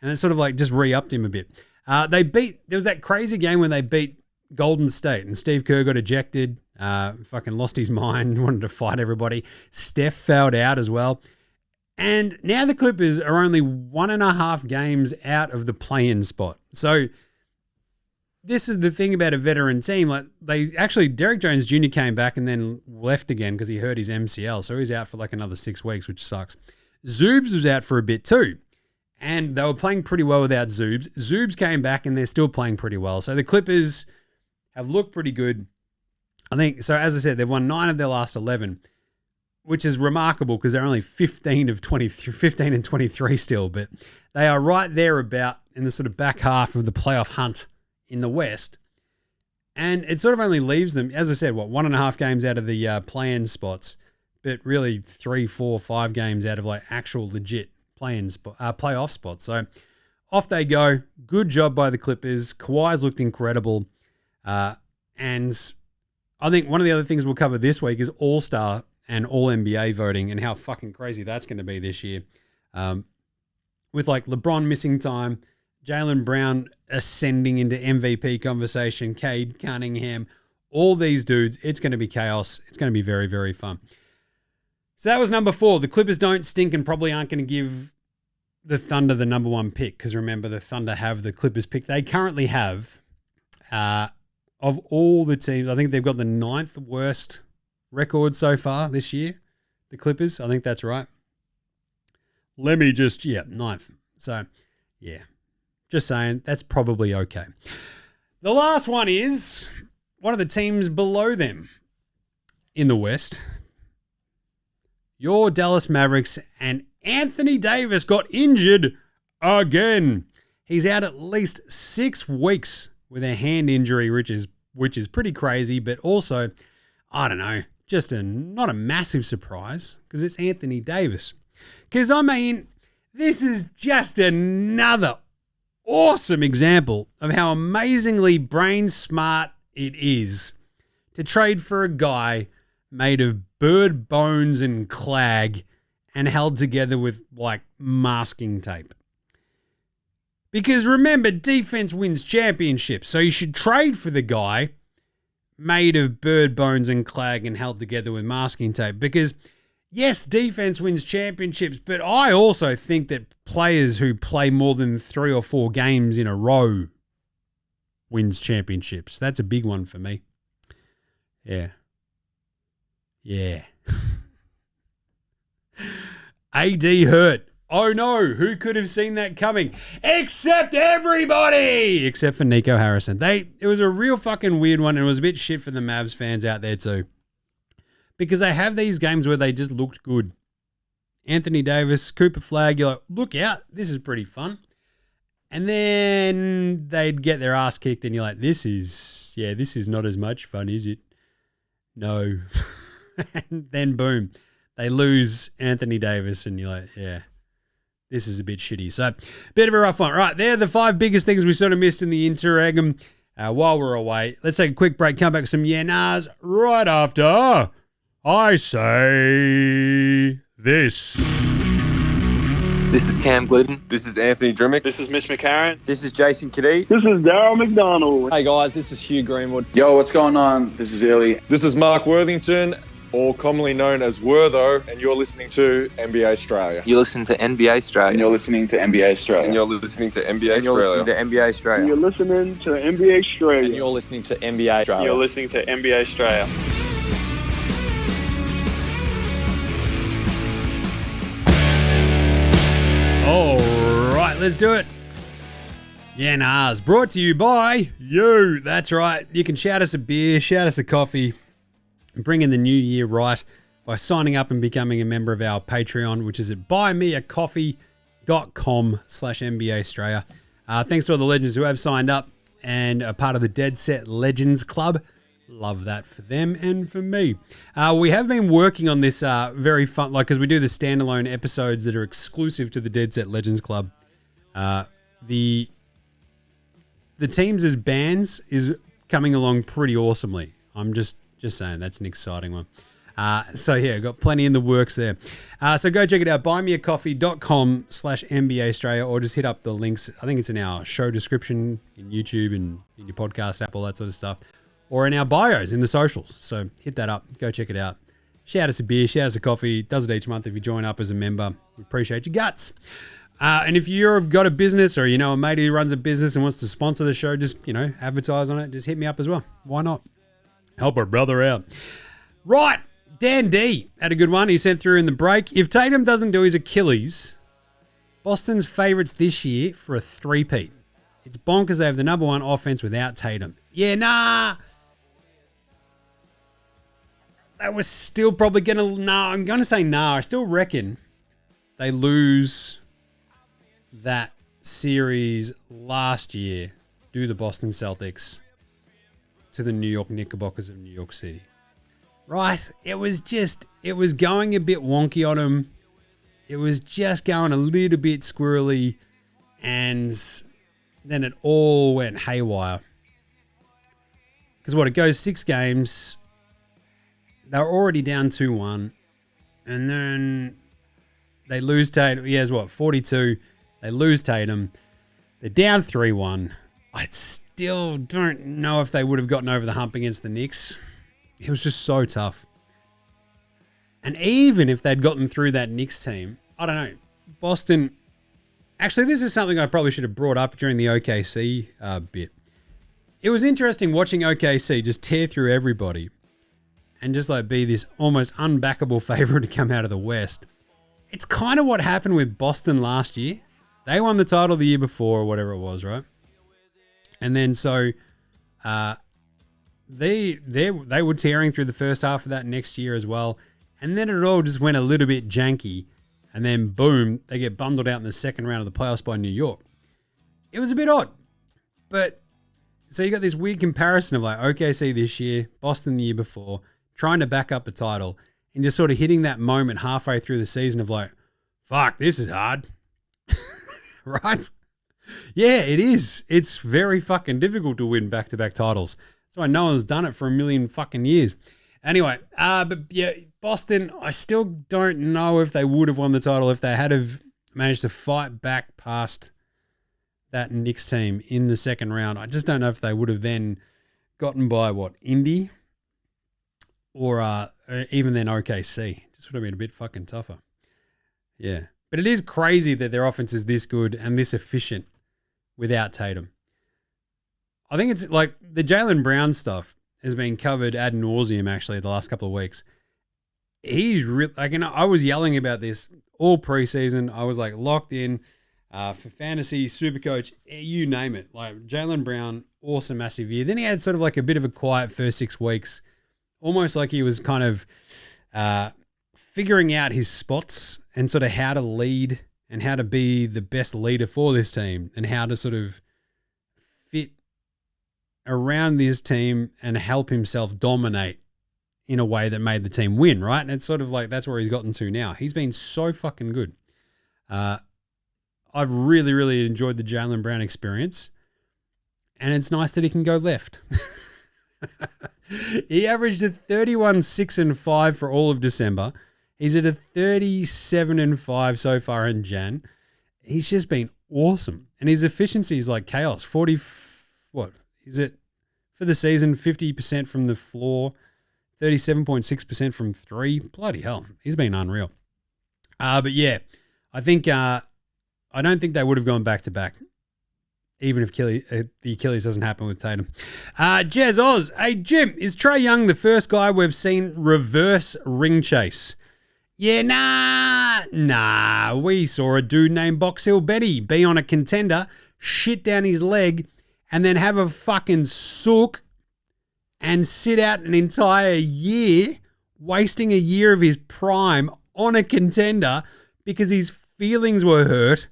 And it sort of like just re-upped him a bit. There was that crazy game when they beat Golden State, and Steve Kerr got ejected, fucking lost his mind, wanted to fight everybody. Steph fouled out as well. And now the Clippers are only 1.5 games out of the play-in spot. So this is the thing about a veteran team. Like Derek Jones Jr. came back and then left again because he hurt his MCL. So he's out for like another 6 weeks, which sucks. Zoobs was out for a bit too. And they were playing pretty well without Zoobs. Zoobs came back and they're still playing pretty well. So the Clippers have looked pretty good. I think, so as I said, they've won 9 of their last 11, which is remarkable because they're only 15 and 23 still. But they are right there about in the sort of back half of the playoff hunt in the West. And it sort of only leaves them, as I said, 1.5 games out of the play-in spots, but really 3, 4, 5 games out of like actual legit playoff spots. So off they go. Good job by the Clippers. Kawhi's looked incredible. And I think one of the other things we'll cover this week is All-Star and All-NBA voting and how fucking crazy that's going to be this year. With like LeBron missing time, Jaylen Brown ascending into MVP conversation, Cade Cunningham, all these dudes, it's going to be chaos. It's going to be very, very fun. So that was number 4. The Clippers don't stink and probably aren't going to give the Thunder the number 1 pick because remember, the Thunder have the Clippers pick. They currently have, of all the teams, I think they've got the 9th worst record so far this year, the Clippers. I think that's right. 9th. So, yeah, just saying, that's probably okay. The last one is one of the teams below them in the West. Your Dallas Mavericks, and Anthony Davis got injured again. He's out at least 6 weeks with a hand injury, which is pretty crazy, but also, I don't know, just not a massive surprise because it's Anthony Davis. Because, I mean, this is just another awesome example of how amazingly brain smart, it is to trade for a guy made of bird bones and clag and held together with like masking tape. Because remember, defense wins championships, so you should trade for the guy made of bird bones and clag and held together with masking tape. Because yes, defense wins championships, but I also think that players who play more than 3 or 4 games in a row wins championships. That's a big one for me. Yeah. AD hurt. Oh no, who could have seen that coming? Except everybody! Except for Nico Harrison. It was a real fucking weird one, and it was a bit shit for the Mavs fans out there too. Because they have these games where they just looked good. Anthony Davis, Cooper Flag, you're like, look out, this is pretty fun. And then they'd get their ass kicked, and you're like, this is not as much fun, is it? No. And then boom, they lose Anthony Davis, and you're like, yeah, this is a bit shitty. So, bit of a rough one. Right, they're the 5 biggest things we sort of missed in the interregnum while we're away. Let's take a quick break, come back with some yeah-nahs right after I say this. This is Cam Glidden. This is Anthony Drimmick. This is Mitch McCarron. This is Jason Kadee. This is Daryl McDonald. Hey guys, this is Hugh Greenwood. Yo, what's going on? This is Illy. This is Mark Worthington, or commonly known as Wortho, and you're listening to NBA Australia. You listen to NBA Australia. And you're listening to NBA Australia. And you're listening to NBA And you're listening to Australia. NBA Australia. You're listening to NBA Australia. And you're listening to NBA Australia. You're listening to NBA Australia. All right, let's do it. Yeah, Nahs, brought to you by you. That's right. You can shout us a beer, shout us a coffee, and bring in the new year right by signing up and becoming a member of our Patreon, which is at buymeacoffee.com/NBA Australia. Thanks to all the legends who have signed up and are part of the Dead Set Legends Club. Love that for them and for me. We have been working on this very fun, because we do the standalone episodes that are exclusive to the Dead Set Legends Club. The teams as bands is coming along pretty awesomely. I'm just saying, that's an exciting one. So yeah, got plenty in the works there. So go check it out, buymeacoffee.com/NBA Australia, or just hit up the links. I think it's in our show description in YouTube and in your podcast app, all that sort of stuff, or in our bios in the socials. So hit that up, go check it out. Shout us a beer, shout us a coffee. Does it each month if you join up as a member. We appreciate your guts. And if you've got a business, or a mate who runs a business and wants to sponsor the show, just advertise on it. Just hit me up as well. Why not? Help our brother out. Right, Dan D had a good one. He sent through in the break. If Tatum doesn't do his Achilles, Boston's favourites this year for a three-peat. It's bonkers they have the number 1 offense without Tatum. Yeah, nah. That was still probably going to... Nah, I'm going to say nah. I still reckon they lose that series last year, do the Boston Celtics, to the New York Knickerbockers of New York City. Right? It was going a bit wonky on them. It was just going a little bit squirrely, and then it all went haywire. Because it goes 6 games... They're already down 2-1, and then they lose Tatum. He has 42. They lose Tatum. They're down 3-1. I still don't know if they would have gotten over the hump against the Knicks. It was just so tough. And even if they'd gotten through that Knicks team, I don't know. Boston... Actually, this is something I probably should have brought up during the OKC bit. It was interesting watching OKC just tear through everybody and just be this almost unbackable favorite to come out of the West. It's kind of what happened with Boston last year. They won the title the year before, or whatever it was, right? And then so they were tearing through the first half of that next year as well. And then it all just went a little bit janky. And then boom, they get bundled out in the second round of the playoffs by New York. It was a bit odd. But so you got this weird comparison of OKC this year, Boston the year before, trying to back up a title, and just sort of hitting that moment halfway through the season of fuck, this is hard. Right? Yeah, it is. It's very fucking difficult to win back-to-back titles. That's why no one's done it for a million fucking years. Anyway, but yeah, Boston, I still don't know if they would have won the title if they had have managed to fight back past that Knicks team in the second round. I just don't know if they would have then gotten by, Indy or even then OKC. Just would have been a bit fucking tougher. Yeah. But it is crazy that their offense is this good and this efficient without Tatum. I think it's like the Jaylen Brown stuff has been covered ad nauseum actually the last couple of weeks. He's really, I was yelling about this all preseason. I was like locked in for fantasy, Supercoach, you name it. Like Jaylen Brown, awesome, massive year. Then he had sort of like a bit of a quiet first 6 weeks, almost like he was kind of figuring out his spots and sort of how to lead and how to be the best leader for this team and how to sort of fit around this team and help himself dominate in a way that made the team win, right? And it's sort of like that's where he's gotten to now. He's been so fucking good. I've really, really enjoyed the Jaylen Brown experience, and it's nice that he can go left. He averaged a 31, 6, and 5 for all of December. He's at a 37 and 5 so far in Jan. He's just been awesome. And his efficiency is like chaos. 40, what is it for the season? 50% from the floor, 37.6% from three. Bloody hell. He's been unreal. But yeah, I think, I don't think they would have gone back to back, even if the Achilles doesn't happen with Tatum. Jez Oz, hey Jim, is Trae Young the first guy we've seen reverse ring chase? Yeah, nah. We saw a dude named Box Hill Betty be on a contender, shit down his leg, and then have a fucking sook and sit out an entire year, wasting a year of his prime on a contender because his feelings were hurt,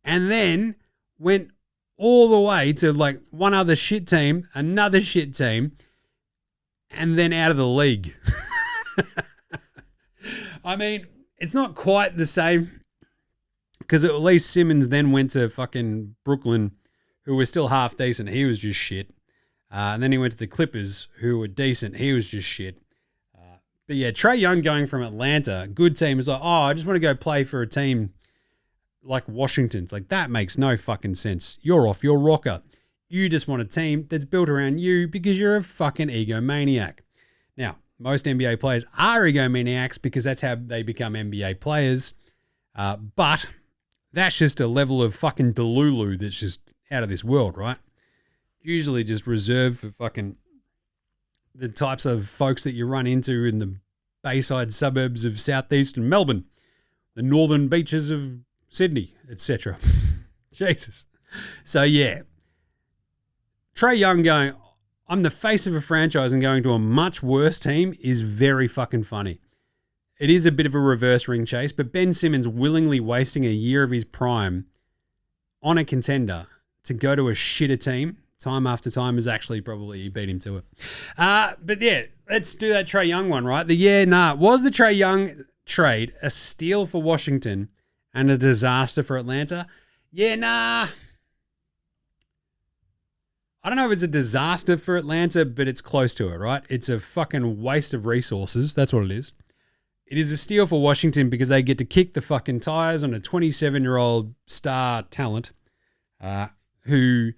and then went all the way to like one other shit team, another shit team, and then out of the league. I mean, it's not quite the same because at least Simmons then went to fucking Brooklyn, who was still half decent. He was just shit. And then he went to the Clippers, who were decent. He was just shit. But yeah, Trae Young going from Atlanta, good team, is like, oh, I just want to go play for a team like Washington. It's like, that makes no fucking sense. You're off your rocker. You just want a team that's built around you because you're a fucking egomaniac. Now, most NBA players are egomaniacs because that's how they become NBA players. But that's just a level of fucking delulu that's just out of this world, right? Usually just reserved for fucking the types of folks that you run into in the Bayside suburbs of southeastern Melbourne, the northern beaches of Sydney, etc. Jesus. So yeah, Trae Young going, I'm the face of a franchise and going to a much worse team is very fucking funny. It is a bit of a reverse ring chase, but Ben Simmons willingly wasting a year of his prime on a contender to go to a shitter team time after time is actually probably beat him to it. But yeah, let's do that Trae Young one, right? Was the Trae Young trade a steal for Washington and a disaster for Atlanta? Yeah, nah. I don't know if it's a disaster for Atlanta, but it's close to it, right? It's a fucking waste of resources. That's what it is. It is a steal for Washington because they get to kick the fucking tires on a 27-year-old star talent who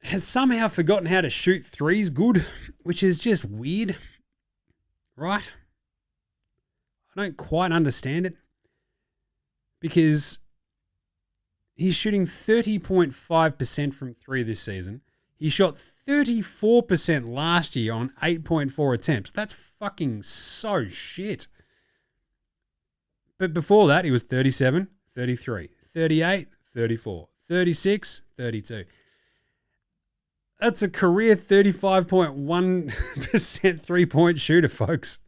has somehow forgotten how to shoot threes good, which is just weird, right? I don't quite understand it because he's shooting 30.5% from three this season. He shot 34% last year on 8.4 attempts. That's fucking so shit. But before that, he was 37, 33, 38, 34, 36, 32. That's a career 35.1% three-point shooter, folks.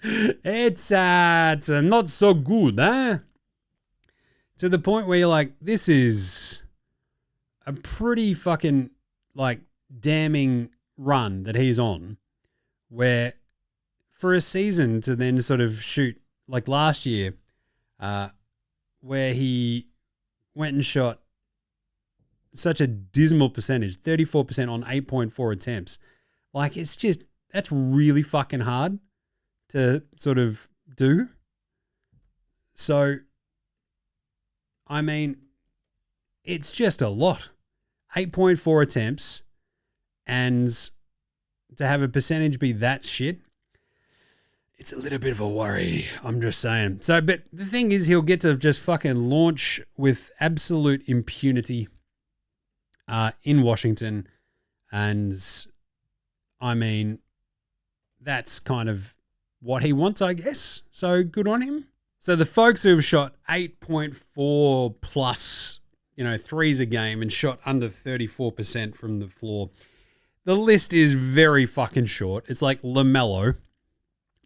It's not so good, huh? To the point where you're like, this is a pretty fucking, like, damning run that he's on, where for a season to then sort of shoot, like last year, where he went and shot such a dismal percentage, 34% on 8.4 attempts. Like, it's just, that's really fucking hard to sort of do. So, I mean, it's just a lot. 8.4 attempts, and to have a percentage be that shit, it's a little bit of a worry. I'm just saying. So, but the thing is, he'll get to just fucking launch with absolute impunity in Washington. And I mean, that's kind of what he wants, I guess. So good on him. So the folks who have shot 8.4 plus, threes a game and shot under 34% from the floor, the list is very fucking short. It's like LaMelo.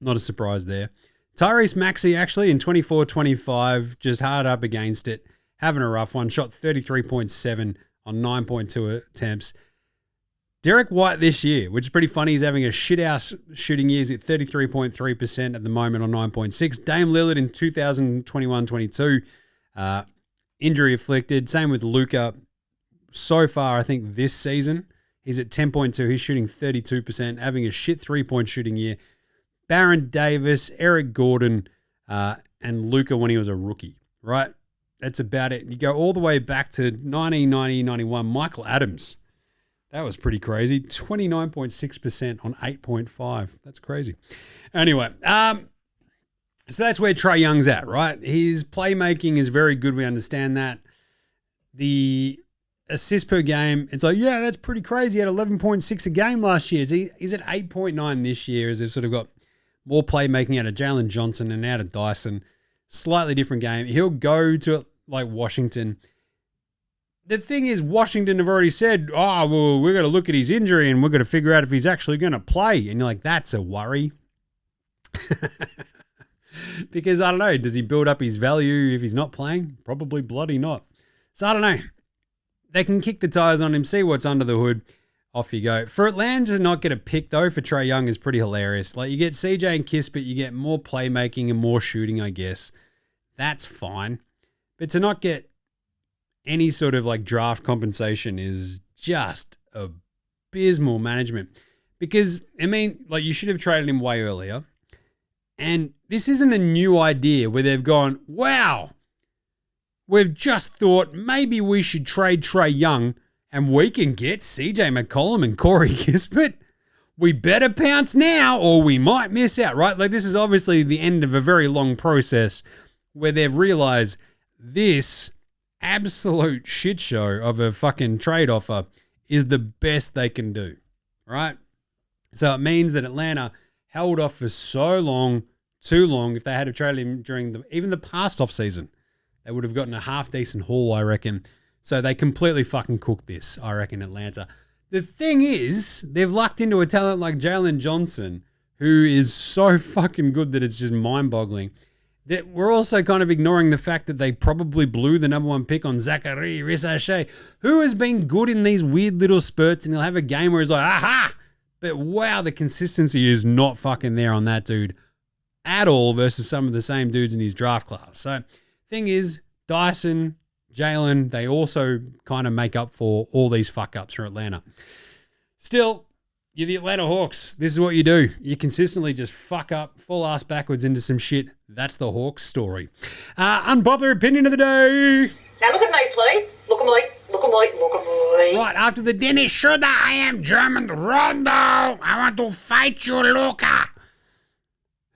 Not a surprise there. Tyrese Maxey actually in 24-25, just hard up against it, having a rough one. Shot 33.7 on 9.2 attempts. Derek White this year, which is pretty funny, he's having a shit-house shooting year. He's at 33.3% at the moment on 9.6. Dame Lillard in 2021-22, injury afflicted. Same with Luka. So far, I think this season, he's at 10.2. He's shooting 32%, having a shit three-point shooting year. Baron Davis, Eric Gordon, and Luka when he was a rookie, right? That's about it. You go all the way back to 1990-91, Michael Adams. That was pretty crazy. 29.6% on 8.5. That's crazy. Anyway, so that's where Trae Young's at, right? His playmaking is very good. We understand that. The assists per game, it's like, yeah, that's pretty crazy. He had 11.6 a game last year. He's at 8.9 this year as they've sort of got more playmaking out of Jalen Johnson and out of Dyson. Slightly different game. He'll go to like Washington. The thing is, Washington have already said, oh, well, we're going to look at his injury and we're going to figure out if he's actually going to play. And you're like, that's a worry. Because, I don't know, does he build up his value if he's not playing? Probably bloody not. So, I don't know. They can kick the tires on him, see what's under the hood. Off you go. For Atlanta to not get a pick, though, for Trae Young is pretty hilarious. Like, you get CJ and Kispert, you get more playmaking and more shooting, I guess. That's fine. But to not get any sort of, like, draft compensation is just abysmal management. Because, I mean, like, you should have traded him way earlier. And this isn't a new idea where they've gone, wow, we've just thought maybe we should trade Trae Young and we can get CJ McCollum and Corey Kispert. We better pounce now or we might miss out, right? Like, this is obviously the end of a very long process where they've realized this absolute shit show of a fucking trade offer is the best they can do, right? So it means that Atlanta held off for so long, too long. If they had to trade him during even the past offseason, they would have gotten a half-decent haul, I reckon. So they completely fucking cooked this, I reckon, Atlanta. The thing is, they've lucked into a talent like Jalen Johnson, who is so fucking good that it's just mind-boggling. That we're also kind of ignoring the fact that they probably blew the number one pick on Zachary Rissache, who has been good in these weird little spurts, and he'll have a game where he's like, aha! But wow, the consistency is not fucking there on that dude at all versus some of the same dudes in his draft class. So, thing is, Dyson, Jalen, they also kind of make up for all these fuck-ups from Atlanta. Still, you're the Atlanta Hawks. This is what you do. You consistently just fuck up, fall ass backwards into some shit. That's the Hawks story. Unpopular opinion of the day. Now look at me, please. Look at me. Look at me. Look at me. Right, after the Dennis Schroeder, I am German Rondo. I want to fight you, Luka.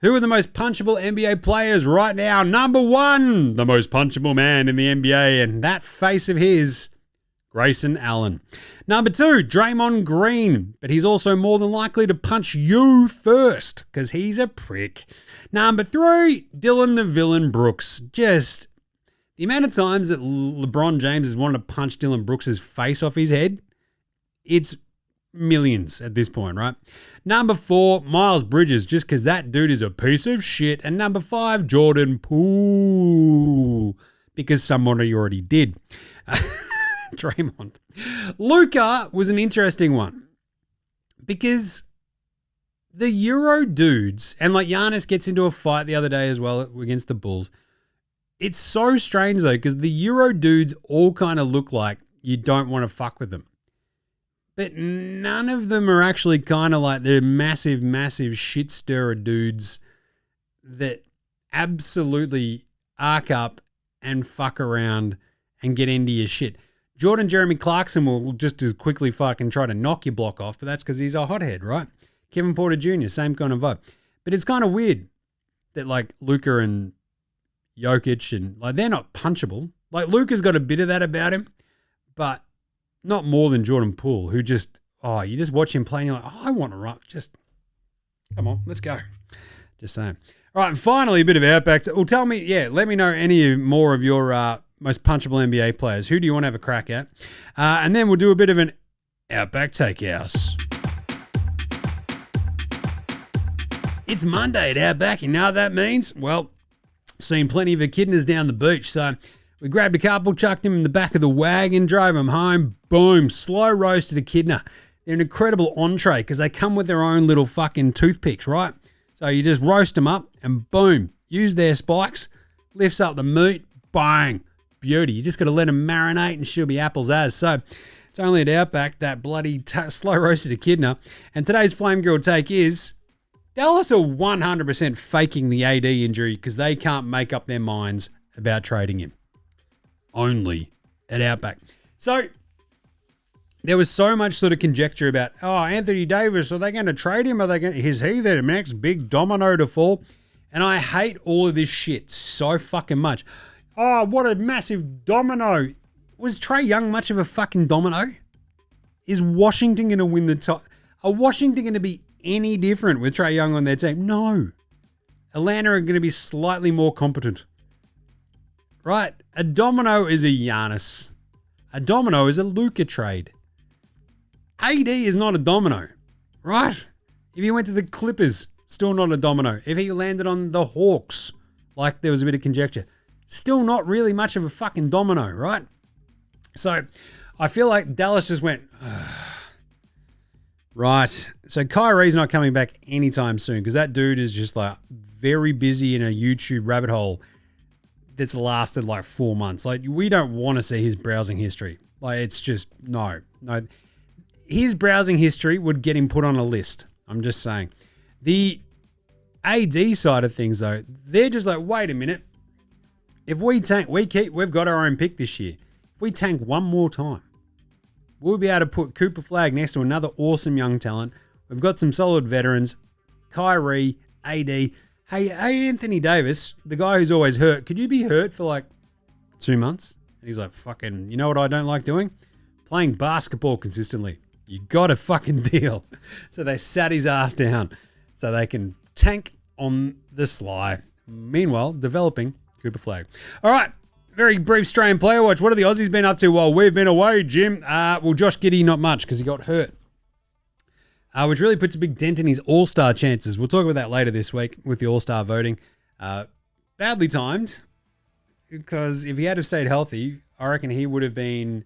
Who are the most punchable NBA players right now? Number one, the most punchable man in the NBA, and that face of his, Grayson Allen. Number two, Draymond Green, but he's also more than likely to punch you first because he's a prick. Number three, Dylan the Villain Brooks. Just the amount of times that LeBron James has wanted to punch Dylan Brooks' face off his head, it's millions at this point, right? Number four, Miles Bridges, just because that dude is a piece of shit. And number five, Jordan Poole, because someone already did. Draymond. Luka was an interesting one because the Euro dudes, and like Giannis gets into a fight the other day as well against the Bulls. It's so strange though because the Euro dudes all kind of look like you don't want to fuck with them. But none of them are actually kind of like the massive, massive shit stirrer dudes that absolutely arc up and fuck around and get into your shit. Jordan Jeremy Clarkson will just as quickly fucking try to knock your block off, but that's because he's a hothead, right? Kevin Porter Jr., same kind of vibe. But it's kind of weird that like Luka and Jokic and like they're not punchable. Like Luka's got a bit of that about him, but not more than Jordan Poole, who just, you just watch him play and you're like, I want to run. Just, come on, let's go. Just saying. All right, and finally, a bit of Outback. Well, tell me, let me know any more of your most punchable NBA players. Who do you want to have a crack at? And then we'll do a bit of an Outback Takehouse. It's Monday at Outback. You know what that means? Well, seen plenty of echidnas down the beach, so we grabbed a couple, chucked him in the back of the wagon, drove him home. Boom, slow roasted echidna. They're an incredible entree because they come with their own little fucking toothpicks, right? So you just roast them up and boom, use their spikes, lifts up the meat, bang, beauty. You just got to let them marinate and she'll be apples as. So it's only at Outback, that bloody slow roasted echidna. And today's Flame Girl take is Dallas are 100% faking the AD injury because they can't make up their minds about trading him. Only at Outback. So there was so much sort of conjecture about, Anthony Davis, are they going to trade him? Is he the next big domino to fall? And I hate all of this shit so fucking much. Oh, what a massive domino. Was Trae Young much of a fucking domino? Is Washington going to win the top? Are Washington going to be any different with Trae Young on their team? No. Atlanta are going to be slightly more competent. Right? A domino is a Giannis. A domino is a Luka trade. AD is not a domino, right? If he went to the Clippers, still not a domino. If he landed on the Hawks, like there was a bit of conjecture, still not really much of a fucking domino, right? So I feel like Dallas just went, right. So Kyrie's not coming back anytime soon because that dude is just like very busy in a YouTube rabbit hole that's lasted like 4 months. Like we don't want to see his browsing history. Like it's just, no. His browsing history would get him put on a list. I'm just saying. The AD side of things, though, they're just like, wait a minute. If we tank, we've got our own pick this year. If we tank one more time, we'll be able to put Cooper Flag next to another awesome young talent. We've got some solid veterans. Kyrie, AD. Hey, Anthony Davis, the guy who's always hurt, could you be hurt for like 2 months? And he's like, fucking, you know what I don't like doing? Playing basketball consistently. You got a fucking deal. So they sat his ass down so they can tank on the sly. Meanwhile, developing Cooper Flag. All right, very brief Australian player watch. What have the Aussies been up to while we've been away, Jim? Well, Josh Giddey, not much because he got hurt, which really puts a big dent in his All-Star chances. We'll talk about that later this week with the All-Star voting. Badly timed because if he had have stayed healthy, I reckon he would have been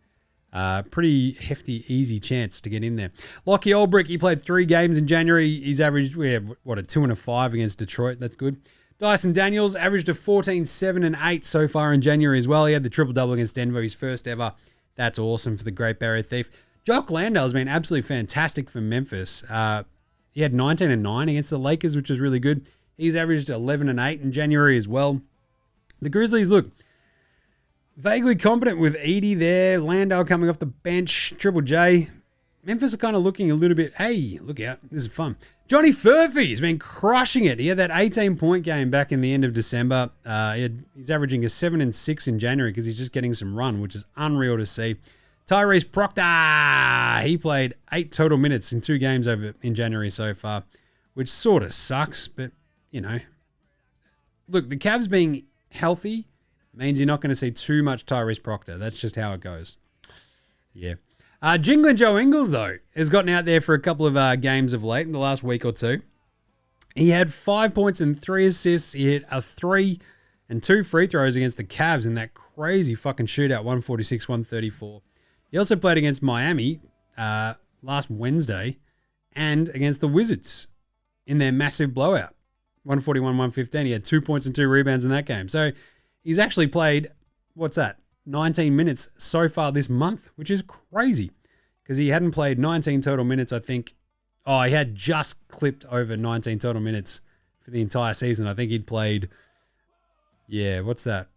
pretty hefty, easy chance to get in there. Lockie Olbrick, he played 3 games in January. He's averaged, a 2 and a 5 against Detroit. That's good. Dyson Daniels averaged a 14, 7 and 8 so far in January as well. He had the triple-double against Denver, his first ever. That's awesome for the Great Barrier Thief. Jock Landale has been absolutely fantastic for Memphis. He had 19 and 9 against the Lakers, which was really good. He's averaged 11 and 8 in January as well. The Grizzlies, look, vaguely competent with Edey there. Landale coming off the bench. Triple J. Memphis are kind of looking a little bit, hey, look out. This is fun. Johnny Furphy has been crushing it. He had that 18-point game back in the end of December. He's averaging a 7 and 6 in January because he's just getting some run, which is unreal to see. Tyrese Proctor, he played 8 total minutes in 2 games over in January so far, which sort of sucks, but, you know. Look, the Cavs being healthy means you're not going to see too much Tyrese Proctor. That's just how it goes. Yeah. Jinglin' Joe Ingles, though, has gotten out there for a couple of games of late in the last week or two. He had 5 points and 3 assists. He hit a 3 and 2 free throws against the Cavs in that crazy fucking shootout, 146-134. He also played against Miami last Wednesday and against the Wizards in their massive blowout, 141-115. He had 2 points and 2 rebounds in that game. So he's actually played, what's that, 19 minutes so far this month, which is crazy because he hadn't played 19 total minutes, I think. Oh, he had just clipped over 19 total minutes for the entire season. I think he'd played, what's that?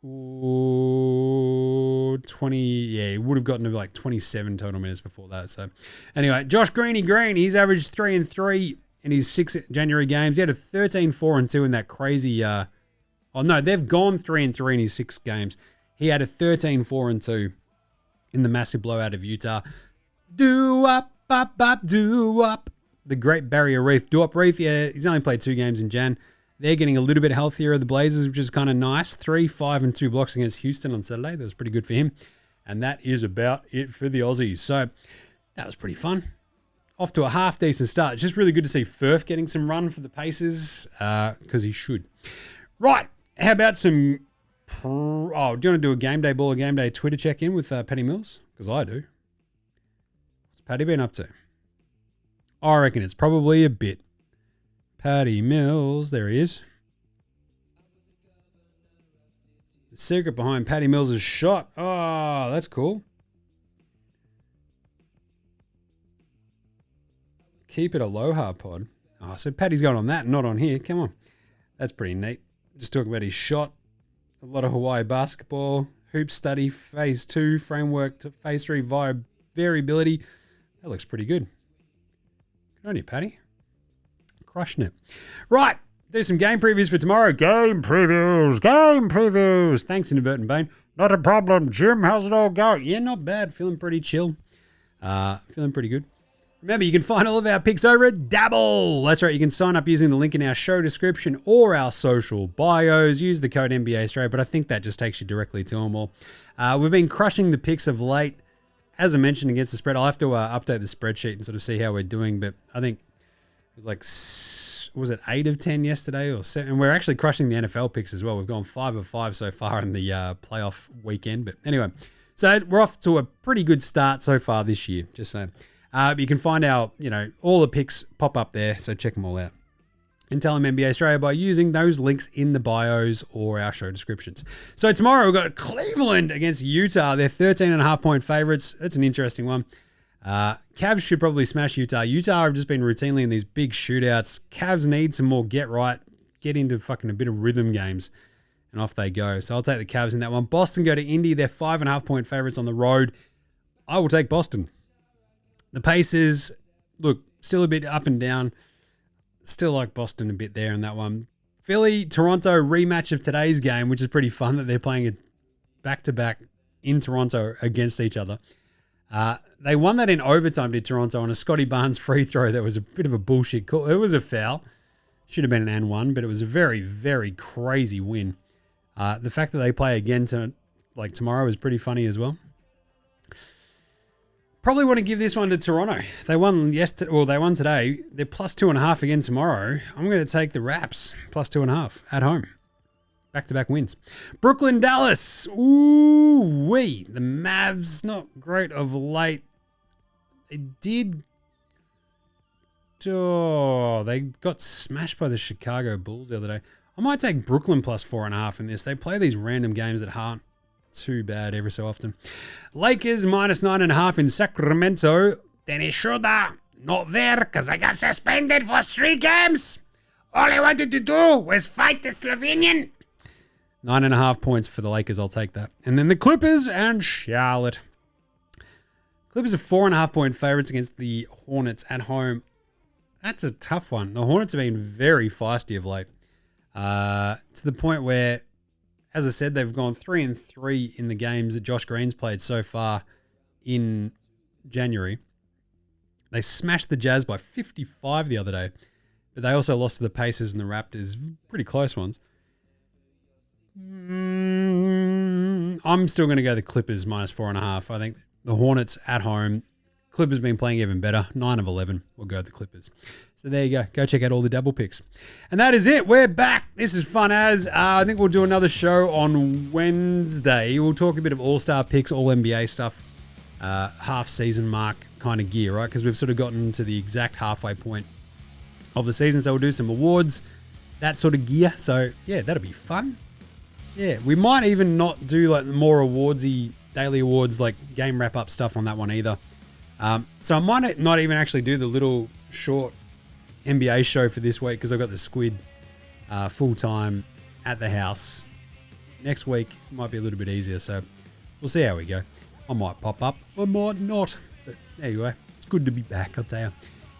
Ooh, 20, he would have gotten to like 27 total minutes before that. So anyway, Josh Green, he's averaged 3 and 3 in his 6 January games. He had a 13, 4 and 2 in that crazy, they've gone 3 and 3 in his 6 games. He had a 13, 4 and 2 in the massive blowout of Utah. Do-up, bop, bop, do-up. The Great Barrier Reef. Do-up Reef, he's only played 2 games in Jan. They're getting a little bit healthier of the Blazers, which is kind of nice. 3, 5, and 2 blocks against Houston on Saturday. That was pretty good for him. And that is about it for the Aussies. So that was pretty fun. Off to a half-decent start. It's just really good to see Furph getting some run for the Pacers, because he should. Right. How about some... do you want to do a Game Day Ball or Game Day Twitter check-in with Patty Mills? Because I do. What's Patty been up to? I reckon it's probably a bit. Patty Mills, there he is. The secret behind Patty Mills' shot. Oh, that's cool. Keep it aloha pod. Oh, so Patty's going on that, not on here. Come on. That's pretty neat. Just talking about his shot. A lot of Hawaii basketball. Hoop study, phase 2, framework to phase 3 via variability. That looks pretty good. Good on you, Patty. Crushing it. Right. Do some game previews for tomorrow. Game previews. Thanks, Inadvertent Bane. Not a problem, Jim. How's it all going? Yeah, not bad. Feeling pretty chill. Feeling pretty good. Remember, you can find all of our picks over at Dabble. That's right. You can sign up using the link in our show description or our social bios. Use the code NBA Straight, but I think that just takes you directly to them all. We've been crushing the picks of late. As I mentioned, against the spread, I'll have to update the spreadsheet and sort of see how we're doing, but I think it was like, was it 8 of 10 yesterday or 7? And we're actually crushing the NFL picks as well. We've gone 5 of 5 so far in the playoff weekend. But anyway, so we're off to a pretty good start so far this year, just saying. You can find our, all the picks pop up there, so check them all out. And tell them NBA Australia by using those links in the bios or our show descriptions. So tomorrow we've got Cleveland against Utah. They're 13.5-point favorites. That's an interesting one. Cavs should probably smash Utah. Utah have just been routinely in these big shootouts. Cavs need some more get into fucking a bit of rhythm games, and off they go. So I'll take the Cavs in that one. Boston go to Indy. They're 5.5-point favorites on the road. I will take Boston. The Pacers, look, still a bit up and down. Still like Boston a bit there in that one. Philly, Toronto rematch of today's game, which is pretty fun that they're playing it back-to-back in Toronto against each other. They won that in overtime, did Toronto, on a Scotty Barnes free throw that was a bit of a bullshit call. It was a foul. Should have been an and one, but it was a very, very crazy win. The fact that they play again tomorrow is pretty funny as well. Probably want to give this one to Toronto. They won yesterday. Well, they won today. They're plus 2.5 again tomorrow. I'm going to take the Raps plus 2.5 at home. Back-to-back wins. Brooklyn, Dallas. Ooh-wee. The Mavs, not great of late. They got smashed by the Chicago Bulls the other day. I might take Brooklyn plus 4.5 in this. They play these random games that aren't too bad every so often. Lakers minus 9.5 in Sacramento. Dennis Schroeder, not there because I got suspended for 3 games. All I wanted to do was fight the Slovenian. 9.5 points for the Lakers. I'll take that. And then the Clippers and Charlotte. Clippers are 4.5-point favorites against the Hornets at home. That's a tough one. The Hornets have been very feisty of late. To the point where, as I said, they've gone 3 and 3 in the games that Josh Green's played so far in January. They smashed the Jazz by 55 the other day, but they also lost to the Pacers and the Raptors, pretty close ones. I'm still going to go the Clippers minus 4.5. I think the Hornets at home. Clippers been playing even better. 9 of 11. We'll go with the Clippers. So there you go. Go check out all the double picks. And that is it. We're back. This is fun as. I think we'll do another show on Wednesday. We'll talk a bit of all-star picks, all NBA stuff, half-season mark kind of gear, right? Because we've sort of gotten to the exact halfway point of the season. So we'll do some awards, that sort of gear. So, yeah, that'll be fun. Yeah, we might even not do like more awardsy daily awards, like game wrap up stuff on that one either. So I might not even actually do the little short NBA show for this week because I've got the squid full time at the house. Next week might be a little bit easier, so we'll see how we go. I might pop up, I might not, but there you go. It's good to be back, I'll tell you.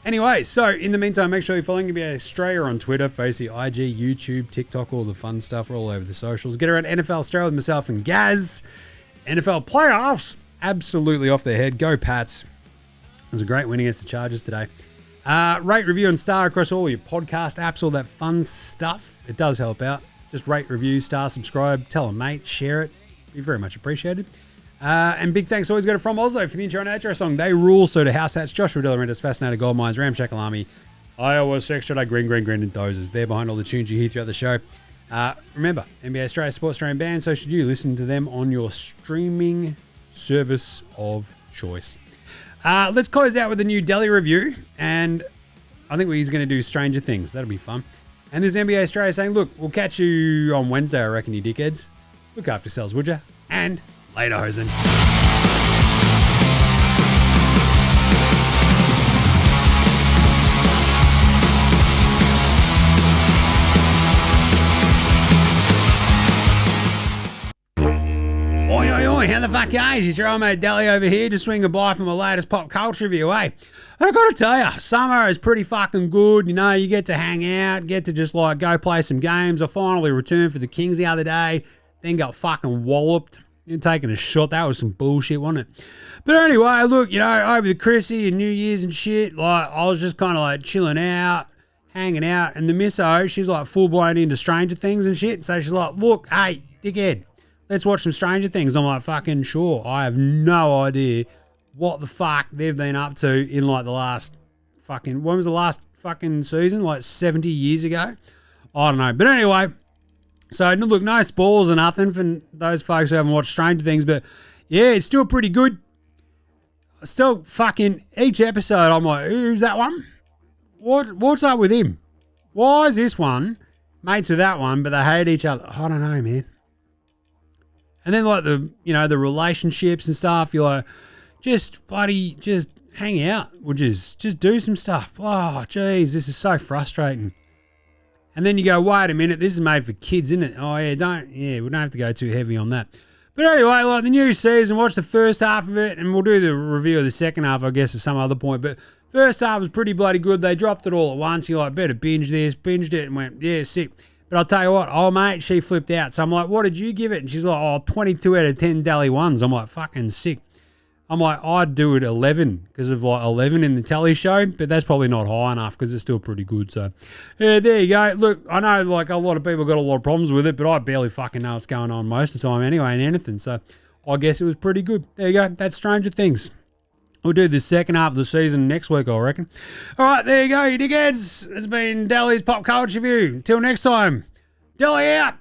Anyway, so in the meantime, make sure you're following NBA Australia on Twitter, Facey, IG, YouTube, TikTok, all the fun stuff. We're all over the socials. Get around NFL Australia with myself and Gaz. NFL playoffs, absolutely off their head. Go Pats. It was a great win against the Chargers today. Rate, review, and star across all your podcast apps, all that fun stuff. It does help out. Just rate, review, star, subscribe, tell a mate, share it. Be very much appreciated. And big thanks always go to From Oslo for the intro and outro song. They rule. So to House Hats, Joshua Delarentis, Fascinator Gold Mines, Ramshackle Army, Iowa Sex Shadow, Green, and Dozers. They're behind all the tunes you hear throughout the show. Remember, NBA Australia Sports Australian band, so should you listen to them on your streaming service of choice. Let's close out with a new Delhi review, and I think he's going to do Stranger Things. That'll be fun. And this NBA Australia saying, look, we'll catch you on Wednesday, I reckon, you dickheads. Look after yourselves, would ya? And later, Hosen. Oi, how the fuck is? It's your old mate Delhi over here, just swinging by from my latest pop culture review, eh? I gotta tell you, summer is pretty fucking good. You know, you get to hang out, get to just like go play some games. I finally returned for the Kings the other day, then got fucking walloped. You're taking a shot. That was some bullshit, wasn't it? But anyway, look, you know, over the Chrissy and New Year's and shit, like I was just kind of like chilling out, hanging out, and the misso, she's like full blown into Stranger Things and shit. So she's like, look, hey, dickhead, let's watch some Stranger Things. I'm like, fucking sure. I have no idea what the fuck they've been up to in like the last fucking, when was the last fucking season? Like 70 years ago? I don't know. But anyway, so look, no spoilers or nothing for those folks who haven't watched Stranger Things, but yeah, it's still pretty good. Still fucking, each episode I'm like, who's that one? What's up with him? Why is this one mates with that one, but they hate each other? I don't know, man. And then like the, you know, the relationships and stuff, you're like, just hang out, or just do some stuff. Oh, geez, this is so frustrating. And then you go, wait a minute, this is made for kids, isn't it? Oh yeah, we don't have to go too heavy on that. But anyway, like the new season, watch the first half of it, and we'll do the review of the second half, I guess, at some other point. But first half was pretty bloody good. They dropped it all at once. You're like, better binge this, binged it, and went, yeah, sick. But I'll tell you what, oh mate, she flipped out. So I'm like, what did you give it? And she's like, oh, 22 out of 10 Dally ones. I'm like, fucking sick. I'm like, I'd do it 11 because of like 11 in the tally show, but that's probably not high enough because it's still pretty good. So, yeah, there you go. Look, I know like a lot of people got a lot of problems with it, but I barely fucking know what's going on most of the time anyway in anything. So, I guess it was pretty good. There you go. That's Stranger Things. We'll do the second half of the season next week, I reckon. All right, there you go, you dickheads. It's been Delhi's Pop Culture Review. Until next time, Delhi out.